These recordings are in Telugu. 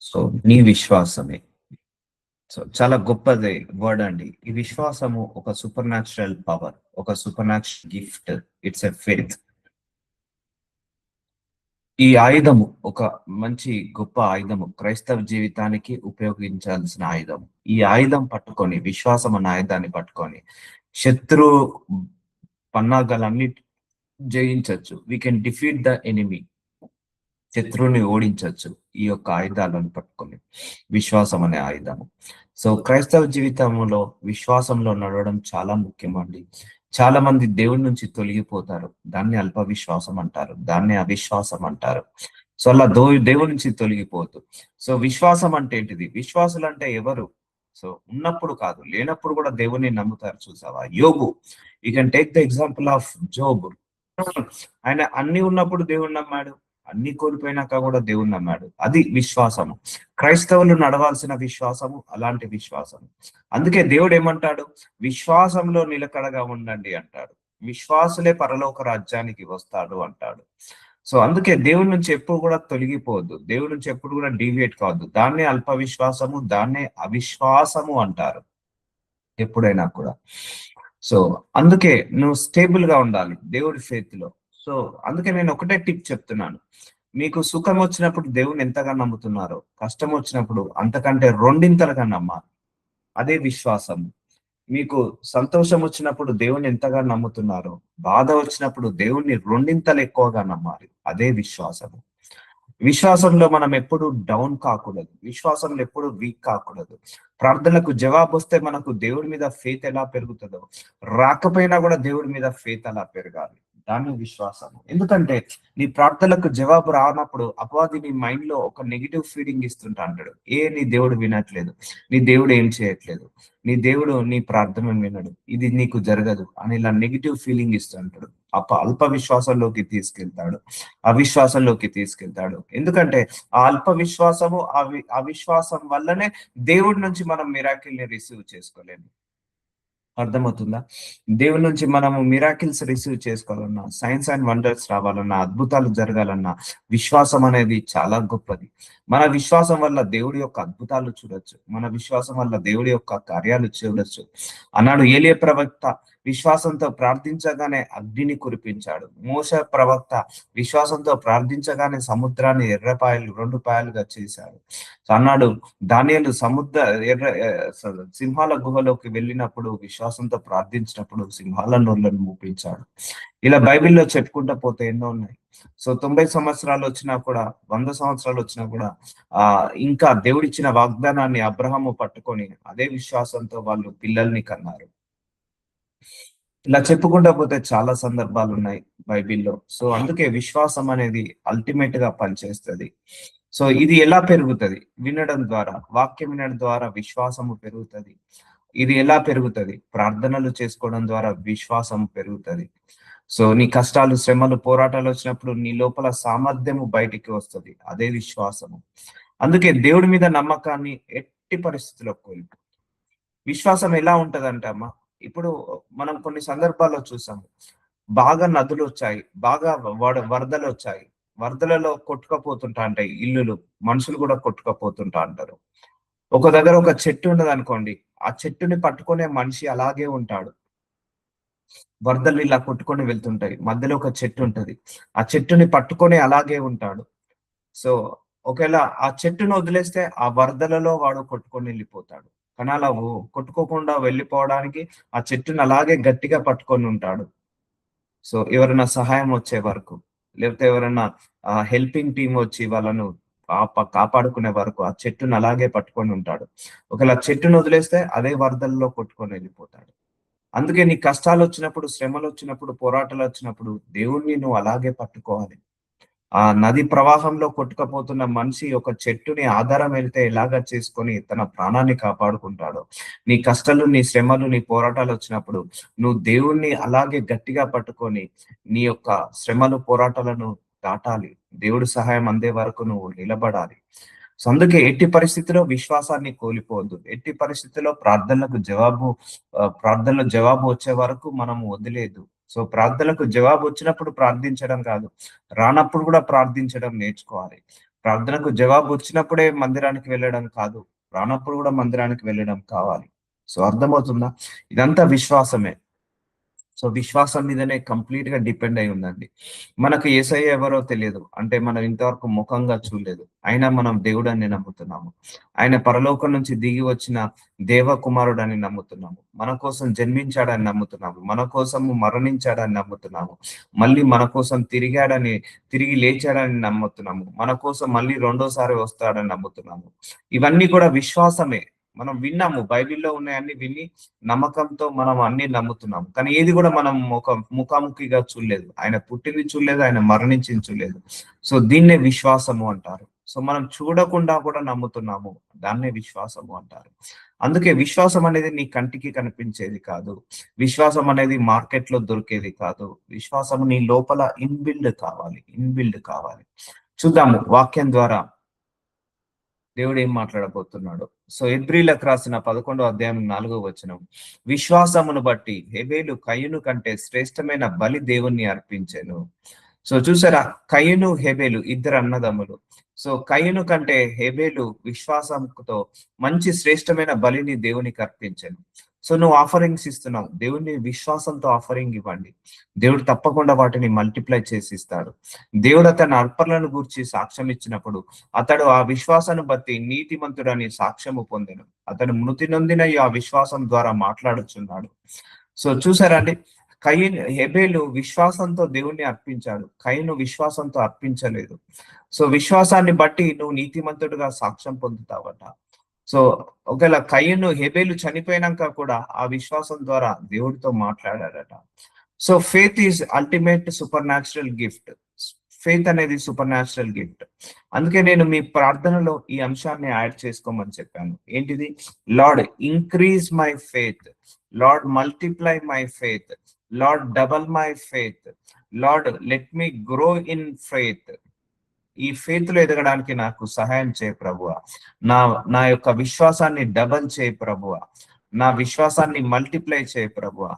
సో నీ విశ్వాసమే. సో చాలా గొప్పది వర్డ్ అండి. ఈ విశ్వాసము ఒక సూపర్ న్యాచురల్ పవర్, ఒక super natural gift. It's a faith. ఈ ఆయుధము ఒక మంచి గొప్ప ఆయుధము, క్రైస్తవ జీవితానికి ఉపయోగించాల్సిన ఆయుధం. ఈ ఆయుధం పట్టుకొని, విశ్వాసం అన్న ఆయుధాన్ని పట్టుకొని శత్రు పన్నాగాలన్నీ జయించవచ్చు. We can defeat the enemy. శత్రువుని ఓడించవచ్చు ఈ యొక్క ఆయుధాలను పట్టుకొని, విశ్వాసం అనే ఆయుధము. సో క్రైస్తవ జీవితంలో విశ్వాసంలో నడవడం చాలా ముఖ్యమండి. చాలా మంది దేవుడి నుంచి తొలగిపోతారు. దాన్ని అల్ప విశ్వాసం అంటారు, దాన్ని అవిశ్వాసం అంటారు. సో అలా దేవుడి నుంచి తొలగిపోతూ. సో విశ్వాసం అంటే ఏంటిది? విశ్వాసులు అంటే ఎవరు? సో ఉన్నప్పుడు కాదు, లేనప్పుడు కూడా దేవుని నమ్ముతారు. చూసావా యోబు? You can take the example of Job. ఆయన అన్ని ఉన్నప్పుడు దేవుణ్ణి నమ్మాడు, అన్ని కోల్పోయినాక కూడా దేవుణ్ణి నమ్మాడు. అది విశ్వాసము. క్రైస్తవులు నడవాల్సిన విశ్వాసము అలాంటి విశ్వాసము. అందుకే దేవుడు ఏమంటాడు? విశ్వాసంలో నిలకడగా ఉండండి అంటాడు. విశ్వాసులే పరలోక రాజ్యానికి వస్తాడు అంటాడు. సో అందుకే దేవుడి నుంచి ఎప్పుడు కూడా తొలగిపోవద్దు, దేవుడి నుంచి ఎప్పుడు కూడా డీవియేట్ కావద్దు. దాన్నే అల్ప విశ్వాసము, దాన్నే అవిశ్వాసము అంటారు ఎప్పుడైనా కూడా. సో అందుకే నువ్వు స్టేబుల్ గా ఉండాలి దేవుడి ఫెయిత్ లో. సో అందుకే నేను ఒకటే టిప్ చెప్తున్నాను. మీకు సుఖం వచ్చినప్పుడు దేవుని ఎంతగా నమ్ముతున్నారో, కష్టం వచ్చినప్పుడు అంతకంటే రెండింతలుగా నమ్మాలి. అదే విశ్వాసం. మీకు సంతోషం వచ్చినప్పుడు దేవుని ఎంతగా నమ్ముతున్నారో, బాధ వచ్చినప్పుడు దేవుణ్ణి రెండింతలు ఎక్కువగా నమ్మాలి. అదే విశ్వాసము. విశ్వాసంలో మనం ఎప్పుడు డౌన్ కాకూడదు, విశ్వాసంలో ఎప్పుడు వీక్ కాకూడదు. ప్రార్థనలకు జవాబు వస్తే మనకు దేవుడి మీద ఫెయిత్ ఎలా పెరుగుతుందో, రాకపోయినా కూడా దేవుడి మీద ఫెయిత్ అలా పెరగాలి. దాని విశ్వాసము. ఎందుకంటే నీ ప్రార్థనలకు జవాబు రానప్పుడు అపవాది నీ మైండ్ లో ఒక నెగిటివ్ ఫీలింగ్ ఇస్తుంటా అంటాడు. నీ దేవుడు వినట్లేదు, నీ దేవుడు ఏం చేయట్లేదు, నీ దేవుడు నీ ప్రార్థన వినడు, ఇది నీకు జరగదు అని ఇలా నెగిటివ్ ఫీలింగ్ ఇస్తుంటాడు. అల్ప విశ్వాసంలోకి తీసుకెళ్తాడు, అవిశ్వాసంలోకి తీసుకెళ్తాడు. ఎందుకంటే ఆ అల్ప విశ్వాసము, అవిశ్వాసం వల్లనే దేవుడి నుంచి మనం మిరాకిల్ ని రిసీవ్ చేసుకోలేము. అర్థమవుతుందా? దేవుడి నుంచి మనము మిరాకిల్స్ రిసీవ్ చేసుకోవాలన్నా, సైన్స్ అండ్ వండర్స్ రావాలన్నా, అద్భుతాలు జరగాలన్నా విశ్వాసం అనేది చాలా గొప్పది. మన విశ్వాసం వల్ల దేవుడి యొక్క అద్భుతాలు చూడొచ్చు, మన విశ్వాసం వల్ల దేవుడి యొక్క కార్యాలు చూడొచ్చు. అన్నాడు ఏలియా ప్రవక్త విశ్వాసంతో ప్రార్థించగానే అగ్నిని కురిపించాడు. మోషే ప్రవక్త విశ్వాసంతో ప్రార్థించగానే సముద్రాన్ని ఎర్రపాయలు 2 పాయలుగా చేశాడు. అన్నాడు దానియేలు సింహాల గుహలోకి వెళ్ళినప్పుడు విశ్వాసంతో ప్రార్థించినప్పుడు సింహాల నోళ్ళను మూపించాడు. ఇలా బైబిల్లో చెప్పుకుంటూ పోతే ఎన్నో ఉన్నాయి. సో 90 సంవత్సరాలు వచ్చినా కూడా, 100 సంవత్సరాలు వచ్చినా కూడా ఇంకా దేవుడిచ్చిన వాగ్దానాన్ని అబ్రహాము పట్టుకొని అదే విశ్వాసంతో వాళ్ళు పిల్లల్ని కన్నారు. ఇలా చెప్పుకుంటా పోతే చాలా సందర్భాలు ఉన్నాయి బైబిల్లో. సో అందుకే విశ్వాసం అనేది అల్టిమేట్ గా పనిచేస్తుంది. సో ఇది ఎలా పెరుగుతుంది? వినడం ద్వారా, వాక్యం వినడం ద్వారా విశ్వాసము పెరుగుతుంది. ఇది ఎలా పెరుగుతుంది? ప్రార్థనలు చేసుకోవడం ద్వారా విశ్వాసము పెరుగుతుంది. సో నీ కష్టాలు, శ్రమలు, పోరాటాలు వచ్చినప్పుడు నీ లోపల సామర్థ్యము బయటికి వస్తుంది. అదే విశ్వాసము. అందుకే దేవుడి మీద నమ్మకాన్ని ఎట్టి పరిస్థితుల్లో కోల్పో. విశ్వాసం ఎలా ఉంటదంటే అమ్మా, ఇప్పుడు మనం కొన్ని సందర్భాల్లో చూసాము, బాగా నదులు వచ్చాయి, బాగా వరదలు వచ్చాయి, వరదలలో కొట్టుకపోతుంటా ఉంటాయి ఇల్లులు, మనుషులు కూడా కొట్టుకపోతుంటా అంటారు. ఒక దగ్గర ఒక చెట్టు ఉండదు అనుకోండి, ఆ చెట్టుని పట్టుకునే మనిషి అలాగే ఉంటాడు. వరదలు ఇలా కొట్టుకొని వెళ్తుంటాయి, మధ్యలో ఒక చెట్టు ఉంటది, ఆ చెట్టుని పట్టుకొని అలాగే ఉంటాడు. సో ఒకవేళ ఆ చెట్టును వదిలేస్తే ఆ వరదలలో వాడు కొట్టుకొని వెళ్ళిపోతాడు. కానీ అలా కొట్టుకోకుండా వెళ్ళిపోవడానికి ఆ చెట్టును అలాగే గట్టిగా పట్టుకొని ఉంటాడు. సో ఎవరైనా సహాయం వచ్చే వరకు, లేకపోతే ఎవరైనా హెల్పింగ్ టీం వచ్చి వాళ్ళను కాపాడుకునే వరకు ఆ చెట్టును అలాగే పట్టుకొని ఉంటాడు. ఒకవేళ చెట్టును వదిలేస్తే అదే వరదల్లో కొట్టుకొని వెళ్ళిపోతాడు. అందుకే నీ కష్టాలు వచ్చినప్పుడు, శ్రమలు వచ్చినప్పుడు, పోరాటాలు వచ్చినప్పుడు దేవుణ్ణి నువ్వు అలాగే పట్టుకోవాలి. ఆ నది ప్రవాహంలో కొట్టుకపోతున్న మనిషి ఒక చెట్టుని ఆధారం వెళ్తే ఎలాగా చేసుకొని తన ప్రాణాన్ని కాపాడుకుంటాడో, నీ కష్టాలు, నీ శ్రమలు, నీ పోరాటాలు వచ్చినప్పుడు నువ్వు దేవుణ్ణి అలాగే గట్టిగా పట్టుకొని నీ యొక్క శ్రమలు, పోరాటాలను దాటాలి. దేవుడి సహాయం అందే వరకు నువ్వు నిలబడాలి. సో అందుకే ఎట్టి పరిస్థితిలో విశ్వాసాన్ని కోల్పోవద్దు. ఎట్టి పరిస్థితిలో ప్రార్థనలో జవాబు వచ్చే వరకు మనము వదిలేదు. సో ప్రార్థనలకు జవాబు వచ్చినప్పుడు ప్రార్థించడం కాదు, రానప్పుడు కూడా ప్రార్థించడం నేర్చుకోవాలి. ప్రార్థనకు జవాబు వచ్చినప్పుడే మందిరానికి వెళ్ళడం కాదు, రానప్పుడు కూడా మందిరానికి వెళ్ళడం కావాలి. సో అర్థమవుతుందా? ఇదంతా విశ్వాసమే. సో విశ్వాసం మీదనే కంప్లీట్ గా డిపెండ్ అయి ఉందండి. మనకు యేసయ్య ఎవరో తెలియదు, అంటే మనం ఇంతవరకు ముఖంగా చూడలేదు, అయినా మనం దేవుడని నమ్ముతున్నాము. ఆయన పరలోకం నుంచి దిగి వచ్చిన దేవకుమారుడని నమ్ముతున్నాము. మన కోసం జన్మించాడని నమ్ముతున్నాము. మన కోసము మరణించాడని నమ్ముతున్నాము. మళ్ళీ మన కోసం తిరిగి లేచాడని నమ్ముతున్నాము. మన కోసం మళ్ళీ రెండోసారి వస్తాడని నమ్ముతున్నాము. ఇవన్నీ కూడా విశ్వాసమే. మనం విన్నాము, బైబిల్లో ఉన్నాయన్ని విని నమ్మకంతో మనం అన్ని నమ్ముతున్నాం. కానీ ఏది కూడా మనం ముఖాముఖిగా చూడలేదు. ఆయన పుట్టింది చూడలేదు, ఆయన మరణించింది చూడలేదు. సో దీన్నే విశ్వాసము అంటారు. సో మనం చూడకుండా కూడా నమ్ముతున్నాము, దాన్నే విశ్వాసము అంటారు. అందుకే విశ్వాసం అనేది నీ కంటికి కనిపించేది కాదు. విశ్వాసం అనేది మార్కెట్ లో దొరికేది కాదు. విశ్వాసం నీ లోపల ఇన్బిల్డ్ కావాలి. చూద్దాము వాక్యం ద్వారా దేవుడు ఏం మాట్లాడబోతున్నాడు. సో హెబ్రీలకు రాసిన 11వ అధ్యాయం 4వ వచనం, విశ్వాసమును బట్టి హేబేలు కయ్యూను కంటే శ్రేష్టమైన బలి దేవుణ్ణి అర్పించెను. సో చూసారా, కయ్యూను హేబేలు ఇద్దరు అన్నదమ్ములు. సో కయ్యూను కంటే హేబేలు విశ్వాసంతో మంచి శ్రేష్టమైన బలిని దేవునికి అర్పించాను. సో నువ్వు ఆఫరింగ్స్ ఇస్తున్నావు, దేవుని విశ్వాసంతో ఆఫరింగ్ ఇవ్వండి. దేవుడు తప్పకుండా వాటిని మల్టిప్లై చేసి ఇస్తాడు. దేవుడు అతని అర్పణలను గురించి సాక్ష్యం ఇచ్చినప్పుడు అతడు ఆ విశ్వాసాన్ని బట్టి నీతిమంతుడని సాక్ష్యము పొందెను. అతడు మృతి నొందిన ఆ విశ్వాసం ద్వారా మాట్లాడుచున్నాడు. సో చూసారా అండి, హెబేలు విశ్వాసంతో దేవుణ్ణి అర్పించాడు, కయీను విశ్వాసంతో అర్పించలేదు. సో విశ్వాసాన్ని బట్టి నువ్వు నీతిమంతుడుగా సాక్ష్యం పొందుతావట. సో ఒకవేళ కయీను హెబేలు చనిపోయినాక కూడా ఆ విశ్వాసం ద్వారా దేవుడితో మాట్లాడాడట. So faith is ultimate supernatural gift. Faith అనేది సూపర్ న్యాచురల్ గిఫ్ట్. అందుకే నేను మీ ప్రార్థనలో ఈ అంశాన్ని యాడ్ చేసుకోమని చెప్పాను. ఏంటిది? Lord increase my faith, lord multiply my faith, lord double my faith, lord let me grow in faith. ఈ ఫెయిత్ లో ఎదగడానికి నాకు సహాయం చేయ ప్రభువా. నా యొక్క విశ్వాసాన్ని డబల్ చేయ ప్రభువా. నా విశ్వాసాన్ని మల్టిప్లై చేయ ప్రభువా.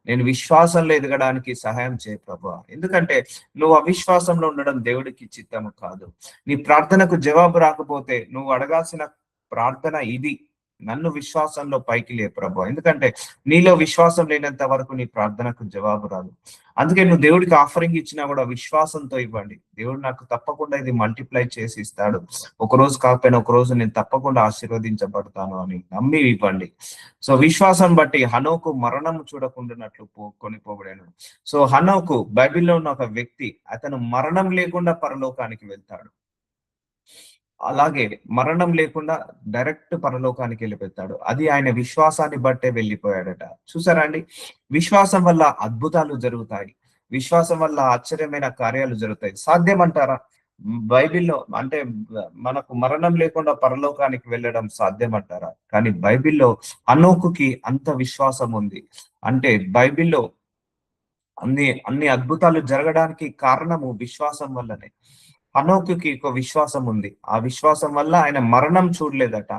నేను విశ్వాసంలో ఎదగడానికి సహాయం చేయ ప్రభువా. ఎందుకంటే నువ్వు అవిశ్వాసంలో ఉండడం దేవుడికి చిత్తము కాదు. నీ ప్రార్థనకు జవాబు రాకపోతే నువ్వు అడగాల్సిన ప్రార్థన ఇది, నన్ను విశ్వాసంలో పైకి లే ప్రభువా. ఎందుకంటే నీలో విశ్వాసం లేనంత వరకు నీ ప్రార్థనకు జవాబు రాదు. అందుకే నువ్వు దేవుడికి ఆఫరింగ్ ఇచ్చినా కూడా విశ్వాసంతో ఇవ్వండి. దేవుడు నాకు తప్పకుండా ఇది మల్టిప్లై చేసి ఇస్తాడు, ఒక రోజు కాకపోయినా ఒక రోజు నేను తప్పకుండా ఆశీర్వదించబడతాను అని నమ్మి ఇవ్వండి. సో విశ్వాసం బట్టి హనోకు మరణం చూడకుండానట్లు కొనిపోబడాను. సో హనోకు బైబిల్లో ఉన్న ఒక వ్యక్తి, అతను మరణం లేకుండా పరలోకానికి వెళ్తాడు. అలాగే మరణం లేకుండా డైరెక్ట్ పరలోకానికి వెళ్ళిపోతాడు. అది ఆయన విశ్వాసాన్ని బట్టే వెళ్ళిపోయాడట. చూసారా అండి, విశ్వాసం వల్ల అద్భుతాలు జరుగుతాయి, విశ్వాసం వల్ల ఆశ్చర్యమైన కార్యాలు జరుగుతాయి. సాధ్యమంటారా? బైబిల్లో అంటే మనకు మరణం లేకుండా పరలోకానికి వెళ్ళడం సాధ్యమంటారా? కానీ బైబిల్లో హనోకుకి అంత విశ్వాసం ఉంది. అంటే బైబిల్లో అన్ని అద్భుతాలు జరగడానికి కారణము విశ్వాసం వల్లనే. హనోకుకి ఒక విశ్వాసం ఉంది. ఆ విశ్వాసం వల్ల ఆయన మరణం చూడలేదట,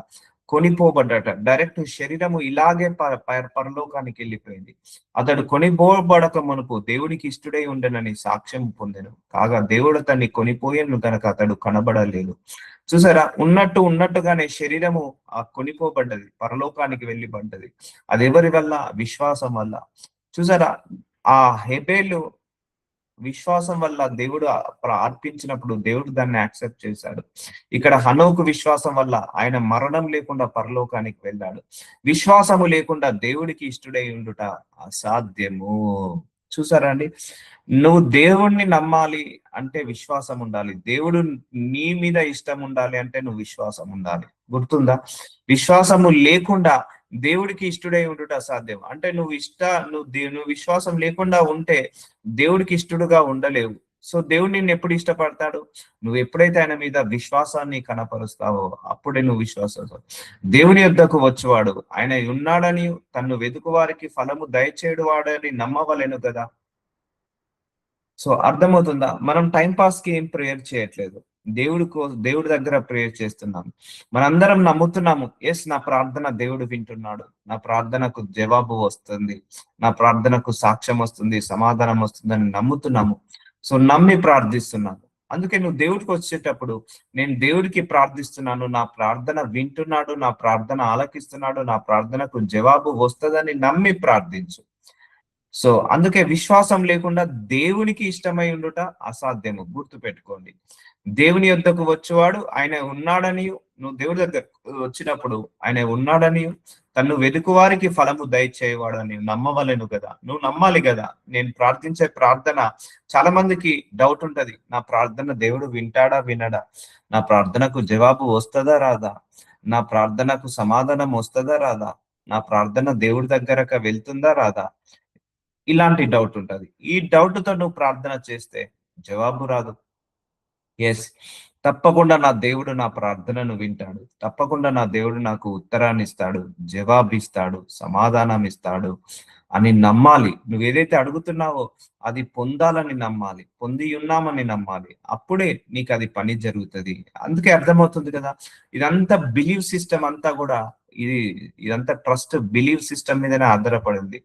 కొనిపోబడ్డట. డైరెక్ట్ శరీరము ఇలాగే పరలోకానికి వెళ్ళిపోయింది. అతడు కొనిపోబడక మునుపు దేవునికి ఇష్టడై ఉండనని సాక్ష్యం పొందెను. కాగా దేవుడు అతన్ని కొనిపోయేను కనుక అతడు కనబడలేదు. చూసారా, ఉన్నట్టుగానే శరీరము ఆ కొనిపోబడ్డది, పరలోకానికి వెళ్ళి పడ్డది. అది ఎవరి వల్ల? విశ్వాసం వల్ల. చూసారా, ఆ హెబేలు విశ్వాసం వల్ల దేవుడు అర్పించినప్పుడు దేవుడు దాన్ని యాక్సెప్ట్ చేశాడు. ఇక్కడ హనోకు విశ్వాసం వల్ల ఆయన మరణం లేకుండా పరలోకానికి వెళ్ళాడు. విశ్వాసము లేకుండా దేవుడికి ఇష్టడై ఉండుట అసాధ్యము. చూసారా అండి, నువ్వు దేవుణ్ణి నమ్మాలి అంటే విశ్వాసం ఉండాలి. దేవుడు నీ మీద ఇష్టం ఉండాలి అంటే నువ్వు విశ్వాసం ఉండాలి. గుర్తుందా? విశ్వాసము లేకుండా దేవుడికి ఇష్టడై ఉండుట అసాధ్యం. అంటే నువ్వు విశ్వాసం లేకుండా ఉంటే దేవుడికి ఇష్టడుగా ఉండలేవు. సో దేవుడు నిన్ను ఎప్పుడు ఇష్టపడతాడు? నువ్వు ఎప్పుడైతే ఆయన మీద విశ్వాసాన్ని కనపరుస్తావో అప్పుడే నువ్వు విశ్వాసం. దేవుని యొద్దకు వచ్చేవాడు ఆయన ఉన్నాడని, తన్ను వెతుకు వారికి ఫలము దయచేయడు వాడని నమ్మవలెను కదా. సో అర్థమవుతుందా? మనం టైం పాస్ కి ఏం ప్రేయర్ చేయట్లేదు, దేవుడి దగ్గర ప్రేయర్ చేస్తున్నాం. మనందరం నమ్ముతున్నాము, ఎస్ నా ప్రార్థన దేవుడు వింటున్నాడు, నా ప్రార్థనకు జవాబు వస్తుంది, నా ప్రార్థనకు సాక్ష్యం వస్తుంది, సమాధానం వస్తుందని నమ్ముతున్నాము. సో నమ్మి ప్రార్థిస్తున్నాము. అందుకే నువ్వు దేవుడికి వచ్చేటప్పుడు, నేను దేవుడికి ప్రార్థిస్తున్నాను, నా ప్రార్థన వింటున్నాడు, నా ప్రార్థన ఆలకిస్తున్నాడు, నా ప్రార్థనకు జవాబు వస్తదని నమ్మి ప్రార్థించు. సో, అందుకే విశ్వాసం లేకుండా దేవునికి ఇష్టమై ఉండుట అసాధ్యము. గుర్తుపెట్టుకోండి. దేవుని యొద్దకు వచ్చువాడు ఆయన ఉన్నాడనియు, నువ్వు దేవుడి దగ్గరకు వచ్చినప్పుడు ఆయన ఉన్నాడనియు, తన్ను వెదుకువారికి ఫలము దయచేయవాడని నమ్మవలెను గదా! నువ్వు నమ్మాలి గదా! నేను ప్రార్థించే ప్రార్థన చాలా మందికి డౌట్ ఉంటది. నా ప్రార్థన దేవుడు వింటాడా? వినడా? నా ప్రార్థనకు జవాబు వస్తదా? రాదా? నా ప్రార్థనకు సమాధానం వస్తదా? రాదా? నా ప్రార్థన దేవుడి దగ్గరకి వెళ్తుందా? రాదా? ఇలాంటి డౌట్ ఉంటది. ఈ డౌట్‌తో నువ్వు ప్రార్థన చేస్తే జవాబు రాదు. యెస్. తప్పకుండా నా దేవుడు నా ప్రార్థనను వింటాడు. తప్పకుండా నా దేవుడు నాకు ఉత్తరాన్నిస్తాడు, జవాబిస్తాడు, సమాధానమిస్తాడు అని నమ్మాలి. నువ్వేదైతే అడుగుతున్నావో అది పొందాలని నమ్మాలి. పొంది ఉన్నామని నమ్మాలి. అప్పుడే నీకది పని జరుగుతది. అందుకే అర్థమవుతుంది కదా! ఇదంతా బిలీవ్ సిస్టమ్ అంతా గూడా ఇది ఇదంతా ట్రస్ట్ బిలీవ్ సిస్టమ్ మీదనే ఆధారపడింది.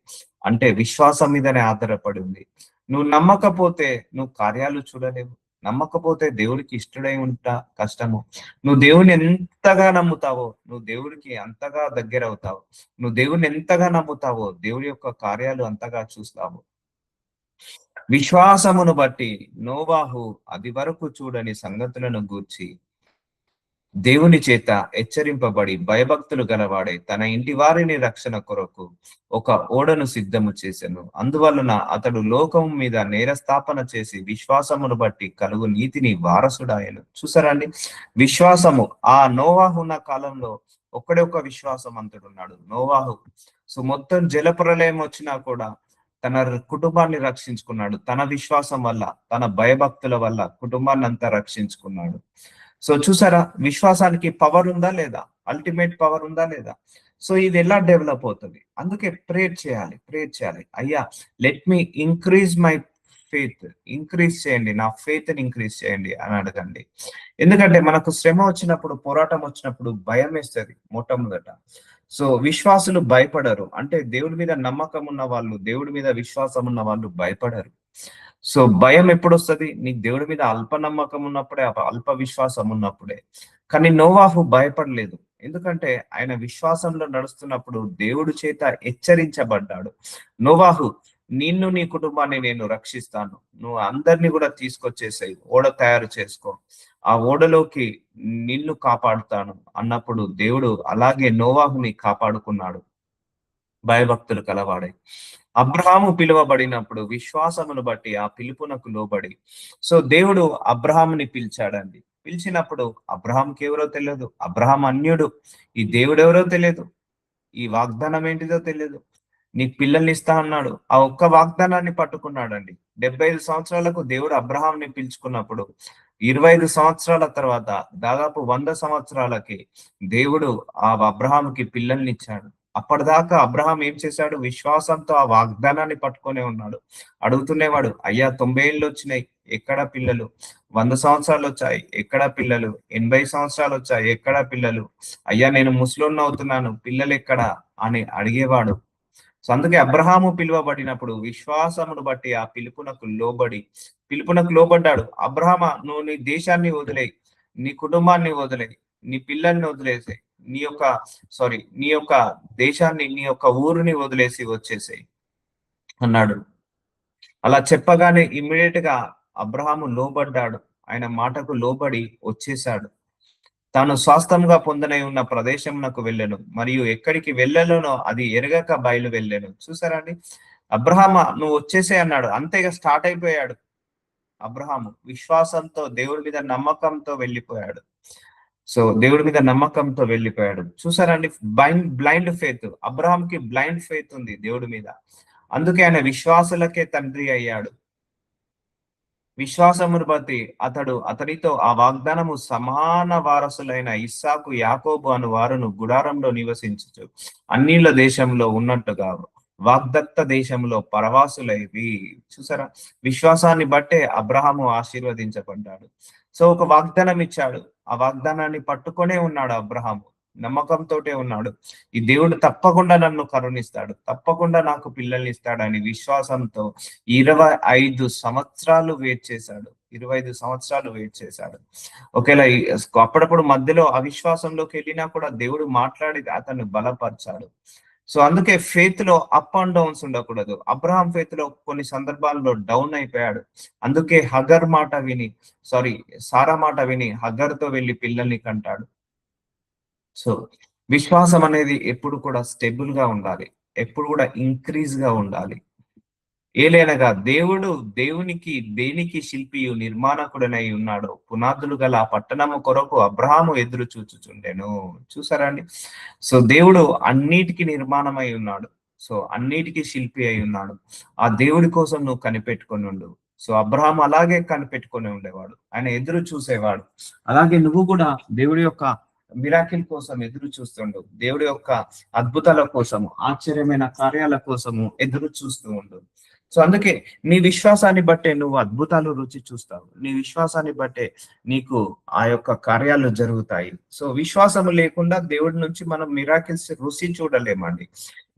అంటే విశ్వాసం మీదనే ఆధారపడి ఉంది. నువ్వు నమ్మకపోతే నువ్వు కార్యాలు చూడలేవు. నమ్మకపోతే దేవుడికి ఇష్టడై ఉంటా కష్టము. నువ్వు దేవుని ఎంతగా నమ్ముతావో, నువ్వు దేవుడికి అంతగా దగ్గరవుతావు. నువ్వు దేవుడిని ఎంతగా నమ్ముతావో, దేవుడి యొక్క కార్యాలు అంతగా చూస్తావు. విశ్వాసమును బట్టి నోవాహు అది వరకు చూడని సంగతులను గూర్చి దేవుని చేత హెచ్చరింపబడి భయభక్తులు గలవాడై తన ఇంటి వారిని రక్షణ కొరకు ఒక ఓడను సిద్ధము చేసెను. అందువలన అతడు లోకము మీద నేరస్థాపన చేసి విశ్వాసమును బట్టి కలుగు నీతిని వారసుడాయను. చూసారండి, విశ్వాసము ఆ నోవాహు ఉన్న కాలంలో ఒక్కడే ఒక విశ్వాసవంతుడున్నాడు, నోవాహు. సో మొత్తం జలప్రలయం వచ్చినా కూడా తన కుటుంబాన్ని రక్షించుకున్నాడు. తన విశ్వాసం వల్ల, తన భయభక్తుల వల్ల కుటుంబాన్ని అంతా రక్షించుకున్నాడు. సో చూసారా, విశ్వాసానికి పవర్ ఉందా లేదా? అల్టిమేట్ పవర్ ఉందా లేదా? సో ఇది ఎలా డెవలప్ అవుతుంది? అందుకే ప్రేయర్ చేయాలి, ప్రేయర్ చేయాలి. అయ్యా, let me increase my faith, increase చేయండి, నా ఫెయిత్ ని ఇంక్రీజ్ చేయండి అని అడగండి. ఎందుకంటే మనకు శ్రమ వచ్చినప్పుడు, పోరాటం వచ్చినప్పుడు భయం వేస్తుంది మొట్టమొదట. సో విశ్వాసులు భయపడరు. అంటే దేవుడి మీద నమ్మకం ఉన్న వాళ్ళు, దేవుడి మీద విశ్వాసం ఉన్న వాళ్ళు భయపడరు. సో భయం ఎప్పుడొస్తది? నీకు దేవుడి మీద అల్ప నమ్మకం ఉన్నప్పుడే, అల్ప విశ్వాసం ఉన్నప్పుడే. కానీ నోవాహు భయపడలేదు. ఎందుకంటే ఆయన విశ్వాసంలో నడుస్తున్నప్పుడు దేవుడి చేత హెచ్చరించబడ్డాడు. నోవాహు, నిన్ను నీ కుటుంబాన్ని నేను రక్షిస్తాను. నువ్వు అందరిని కూడా తీసుకొచ్చేసాయి, ఓడ తయారు చేసుకో, ఆ ఓడలోకి నిన్ను కాపాడుతాను అన్నప్పుడు దేవుడు అలాగే నోవాహుని కాపాడుకున్నాడు, భయభక్తులు కలవాడై. అబ్రహాము పిలువబడినప్పుడు విశ్వాసమును బట్టి ఆ పిలుపునకు లోబడి, సో దేవుడు అబ్రహాముని పిలిచాడండి. పిలిచినప్పుడు అబ్రహాంకి ఎవరో తెలియదు, అబ్రహాం అన్యుడు, ఈ దేవుడు ఎవరో తెలియదు, ఈ వాగ్దానం ఏంటిదో తెలియదు. నీకు పిల్లల్ని ఇస్తా అన్నాడు, ఆ ఒక్క వాగ్దానాన్ని పట్టుకున్నాడండి. 75 సంవత్సరాలకు దేవుడు అబ్రహాంని పిలుచుకున్నప్పుడు 25 సంవత్సరాల తర్వాత దాదాపు 100 సంవత్సరాలకి దేవుడు ఆ అబ్రహాంకి పిల్లల్ని ఇచ్చాడు. అప్పటిదాకా అబ్రహాం ఏం చేశాడు? విశ్వాసంతో ఆ వాగ్దానాన్ని పట్టుకునే ఉన్నాడు. అడుగుతునేవాడు, అయ్యా 90 ఏళ్ళు వచ్చినాయి, ఎక్కడ పిల్లలు? 100 సంవత్సరాలు వచ్చాయి, ఎక్కడ పిల్లలు? 80 సంవత్సరాలు వచ్చాయి, ఎక్కడ పిల్లలు? అయ్యా నేను ముసలోన్ని అవుతున్నాను, పిల్లలు ఎక్కడా అని అడిగేవాడు. సో అందుకే అబ్రహాము పిలువబడినప్పుడు విశ్వాసమును బట్టి ఆ పిలుపునకు లోబడ్డాడు. అబ్రహామా, నువ్వు నీ దేశాన్ని వదిలేయి, నీ కుటుంబాన్ని వదిలేయి, నీ పిల్లల్ని వదిలేసాయి, నీ యొక్క దేశాన్ని, నీ యొక్క ఊరిని వదిలేసి వచ్చేసాయి అన్నాడు. అలా చెప్పగానే ఇమ్మీడియట్ గా అబ్రహాము లోబడ్డాడు. ఆయన మాటకు లోబడి వచ్చేశాడు. తాను స్వాస్థంగా పొందనై ఉన్న ప్రదేశమునకు వెళ్ళెను, మరియు ఎక్కడికి వెళ్ళెనో అది ఎరగక బయలు వెళ్ళెను. చూసారా అండి, అబ్రహామా నువ్వు వచ్చేసే అన్నాడు. అంతేగా స్టార్ట్ అయిపోయాడు అబ్రహాము. విశ్వాసంతో దేవుడి మీద నమ్మకంతో వెళ్ళిపోయాడు. సో దేవుడి మీద నమ్మకంతో వెళ్ళిపోయాడు. చూసారండి, బ్లైండ్ ఫెయిత్. అబ్రహాంకి బ్లైండ్ ఫెయిత్ ఉంది దేవుడి మీద. అందుకే ఆయన విశ్వాసులకే తండ్రి అయ్యాడు. విశ్వాసమును బట్టి అతనితో ఆ వాగ్దానము సమాన వారసులైన ఇస్సాకు, యాకోబు అను వారును గుడారంలో నివసించు అన్నిళ్ళ దేశంలో ఉన్నట్టుగా వాగ్దత్త దేశంలో పరవాసులైవి. చూసారా, విశ్వాసాన్ని బట్టే అబ్రహాము ఆశీర్వదించబడ్డాడు. సో ఒక వాగ్దానం ఇచ్చాడు, ఆ వాగ్దానాన్ని పట్టుకొనే ఉన్నాడు అబ్రహాము. నమ్మకంతోటే ఉన్నాడు. ఈ దేవుడు తప్పకుండా నన్ను కరుణిస్తాడు, తప్పకుండా నాకు పిల్లల్ని ఇస్తాడని విశ్వాసంతో 25 సంవత్సరాలు వెయిట్ చేశాడు. 25 సంవత్సరాలు వెయిట్ చేశాడు. ఒకవేళ అప్పుడప్పుడు మధ్యలో అవిశ్వాసంలోకి వెళ్ళినా కూడా దేవుడు మాట్లాడి అతన్ని బలపరిచాడు. సో అందుకే ఫెయిత్ లో అప్ అండ్ డౌన్స్ ఉండకూడదు. అబ్రహాం ఫెయిత్ లో కొన్ని సందర్భాల్లో డౌన్ అయిపోయాడు. అందుకే సారా మాట విని హగర్తో వెళ్లి పిల్లల్ని కంటాడు. సో విశ్వాసం అనేది ఎప్పుడు కూడా స్టెబుల్ గా ఉండాలి. ఎప్పుడు కూడా ఇంక్రీజ్ గా ఉండాలి. ఏలైనగా దేవునికి దేనికి శిల్పియు నిర్మాణకుడనై ఉన్నాడు. పునాదులు గల ఆ పట్టణము కొరకు అబ్రహాము ఎదురు చూచుచుండెను. చూసారా అండి? సో దేవుడు అన్నిటికీ నిర్మాణమై ఉన్నాడు. సో అన్నిటికీ శిల్పి అయి ఉన్నాడు. ఆ దేవుడి కోసం నువ్వు కనిపెట్టుకొని ఉండు. సో అబ్రహాం అలాగే కనిపెట్టుకొని ఉండేవాడు. ఆయన ఎదురు చూసేవాడు. అలాగే నువ్వు కూడా దేవుడి యొక్క మిరాకిల్ కోసం ఎదురు చూస్తుండు. దేవుడి యొక్క అద్భుతాల కోసము, ఆశ్చర్యమైన కార్యాల కోసము ఎదురు చూస్తూ ఉండు. సో అందుకే నీ విశ్వాసాన్ని బట్టే నువ్వు అద్భుతాలు రుచి చూస్తావు. నీ విశ్వాసాన్ని బట్టే నీకు ఆ యొక్క కార్యాలు జరుగుతాయి. సో విశ్వాసము లేకుండా దేవుడి నుంచి మనం మిరాకిల్స్ రుచి చూడలేమండి.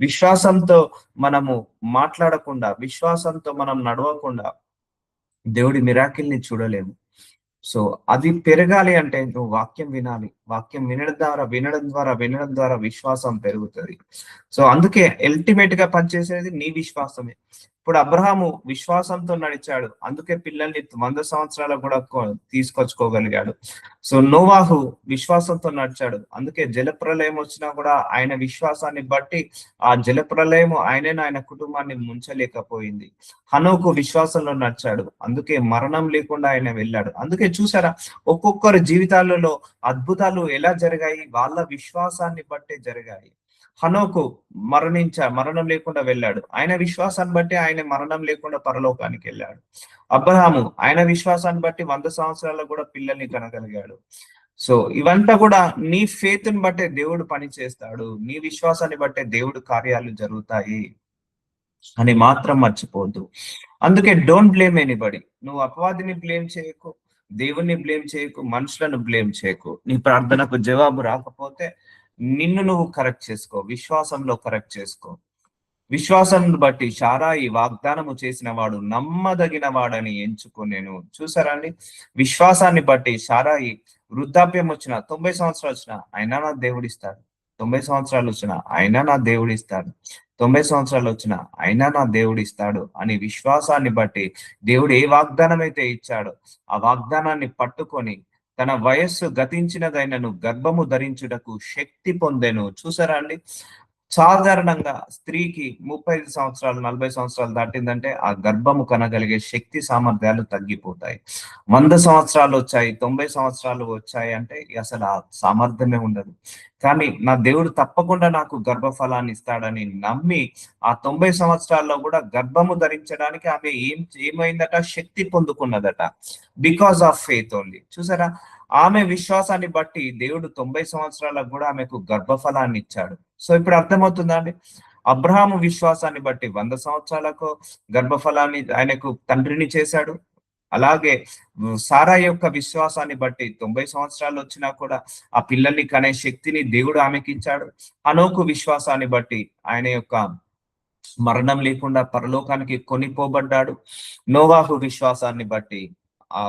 విశ్వాసంతో మనము మాట్లాడకుండా, విశ్వాసంతో మనం నడవకుండా దేవుడి మిరాకిల్ ని చూడలేము. సో అది పెరగాలి అంటే నువ్వు వాక్యం వినాలి. వాక్యం వినడం ద్వారా విశ్వాసం పెరుగుతుంది. సో అందుకే అల్టిమేట్ గా పనిచేసేది నీ విశ్వాసమే. ఇప్పుడు అబ్రహాము విశ్వాసంతో నడిచాడు. అందుకే పిల్లల్ని 100 సంవత్సరాలు కూడా తీసుకొచ్చుకోగలిగాడు. సో నోవాహు విశ్వాసంతో నడిచాడు. అందుకే జలప్రలయం వచ్చినా కూడా ఆయన విశ్వాసాన్ని బట్టి ఆ జలప్రలయం ఆయన కుటుంబాన్ని ముంచలేకపోయింది. హనోకు విశ్వాసంలో నడిచాడు. అందుకే మరణం లేకుండా ఆయన వెళ్ళాడు. అందుకే చూసారా, ఒక్కొక్కరి జీవితాలలో అద్భుతాలు ఎలా జరిగాయి? వాళ్ళ విశ్వాసాన్ని బట్టే జరిగాయి. హనోకు మరణం లేకుండా వెళ్ళాడు. ఆయన విశ్వాసాన్ని బట్టి ఆయన మరణం లేకుండా పరలోకానికి వెళ్ళాడు. అబ్రహాము ఆయన విశ్వాసాన్ని బట్టి 100 సంవత్సరాల్లో కూడా పిల్లల్ని కనగలిగాడు. సో ఇవంతా కూడా నీ ఫెయిత్ ని బట్టే దేవుడు పని చేస్తాడు. నీ విశ్వాసాన్ని బట్టే దేవుడు కార్యాలు జరుగుతాయి అని మాత్రం మర్చిపోద్దు. అందుకే డోంట్ బ్లేమ్ ఎనీబడి. నువ్వు అపవాదిని బ్లేమ్ చేయకు, దేవుణ్ణి బ్లేమ్ చేయకు, మనుషులను బ్లేమ్ చేయకు. నీ ప్రార్థనకు జవాబు రాకపోతే నిన్ను నువ్వు కరెక్ట్ చేసుకో, విశ్వాసంలో కరెక్ట్ చేసుకో. విశ్వాసం బట్టి శారాయి వాగ్దానము చేసిన వాడు నమ్మదగిన వాడని ఎంచుకునేను. చూసారా అండి? విశ్వాసాన్ని బట్టి శారాయి వృద్ధాప్యం వచ్చిన 90 సంవత్సరాలు వచ్చిన అయినా నా దేవుడిస్తాడు. 90 సంవత్సరాలు వచ్చిన అయినా నా దేవుడిస్తాడు. 90 సంవత్సరాలు వచ్చిన అయినా నా దేవుడిస్తాడు అని విశ్వాసాన్ని బట్టి దేవుడు ఏ వాగ్దానం అయితే ఇచ్చాడో ఆ వాగ్దానాన్ని పట్టుకొని తన వయస్సు గతించినదైనను గర్భము ధరించుటకు శక్తి పొందెను. చూసారా అండి? సాధారణంగా స్త్రీకి 35 సంవత్సరాలు 40 సంవత్సరాలు దాటిందంటే ఆ గర్భము కనగలిగే శక్తి సామర్థ్యాలు తగ్గిపోతాయి. 100 సంవత్సరాలు వచ్చాయి, 90 సంవత్సరాలు వచ్చాయి అంటే అసలు ఆ సామర్థ్యమే ఉండదు. కానీ నా దేవుడు తప్పకుండా నాకు గర్భఫలాన్ని ఇస్తాడని నమ్మి ఆ 90 సంవత్సరాల్లో కూడా గర్భము ధరించడానికి ఆమె ఏమైందట? శక్తి పొందుకున్నదట. Because of faith only. చూసారా, ఆమె విశ్వాసాన్ని బట్టి దేవుడు 90 సంవత్సరాలకు కూడా ఆమెకు గర్భఫలాన్ని ఇచ్చాడు. సో ఇప్పుడు అర్థమవుతుందా అండి? అబ్రహాము విశ్వాసాన్ని బట్టి 100 సంవత్సరాలకు గర్భఫలాన్ని ఆయనకు తండ్రిని చేశాడు. అలాగే సారా యొక్క విశ్వాసాన్ని బట్టి 90 సంవత్సరాలు వచ్చినా కూడా ఆ పిల్లల్ని కనే శక్తిని దేవుడు ఆమెకి ఇచ్చాడు. హనోకు విశ్వాసాన్ని బట్టి ఆయన యొక్క మరణం లేకుండా పరలోకానికి కొనిపోబడ్డాడు. నోవాహు విశ్వాసాన్ని బట్టి ఆ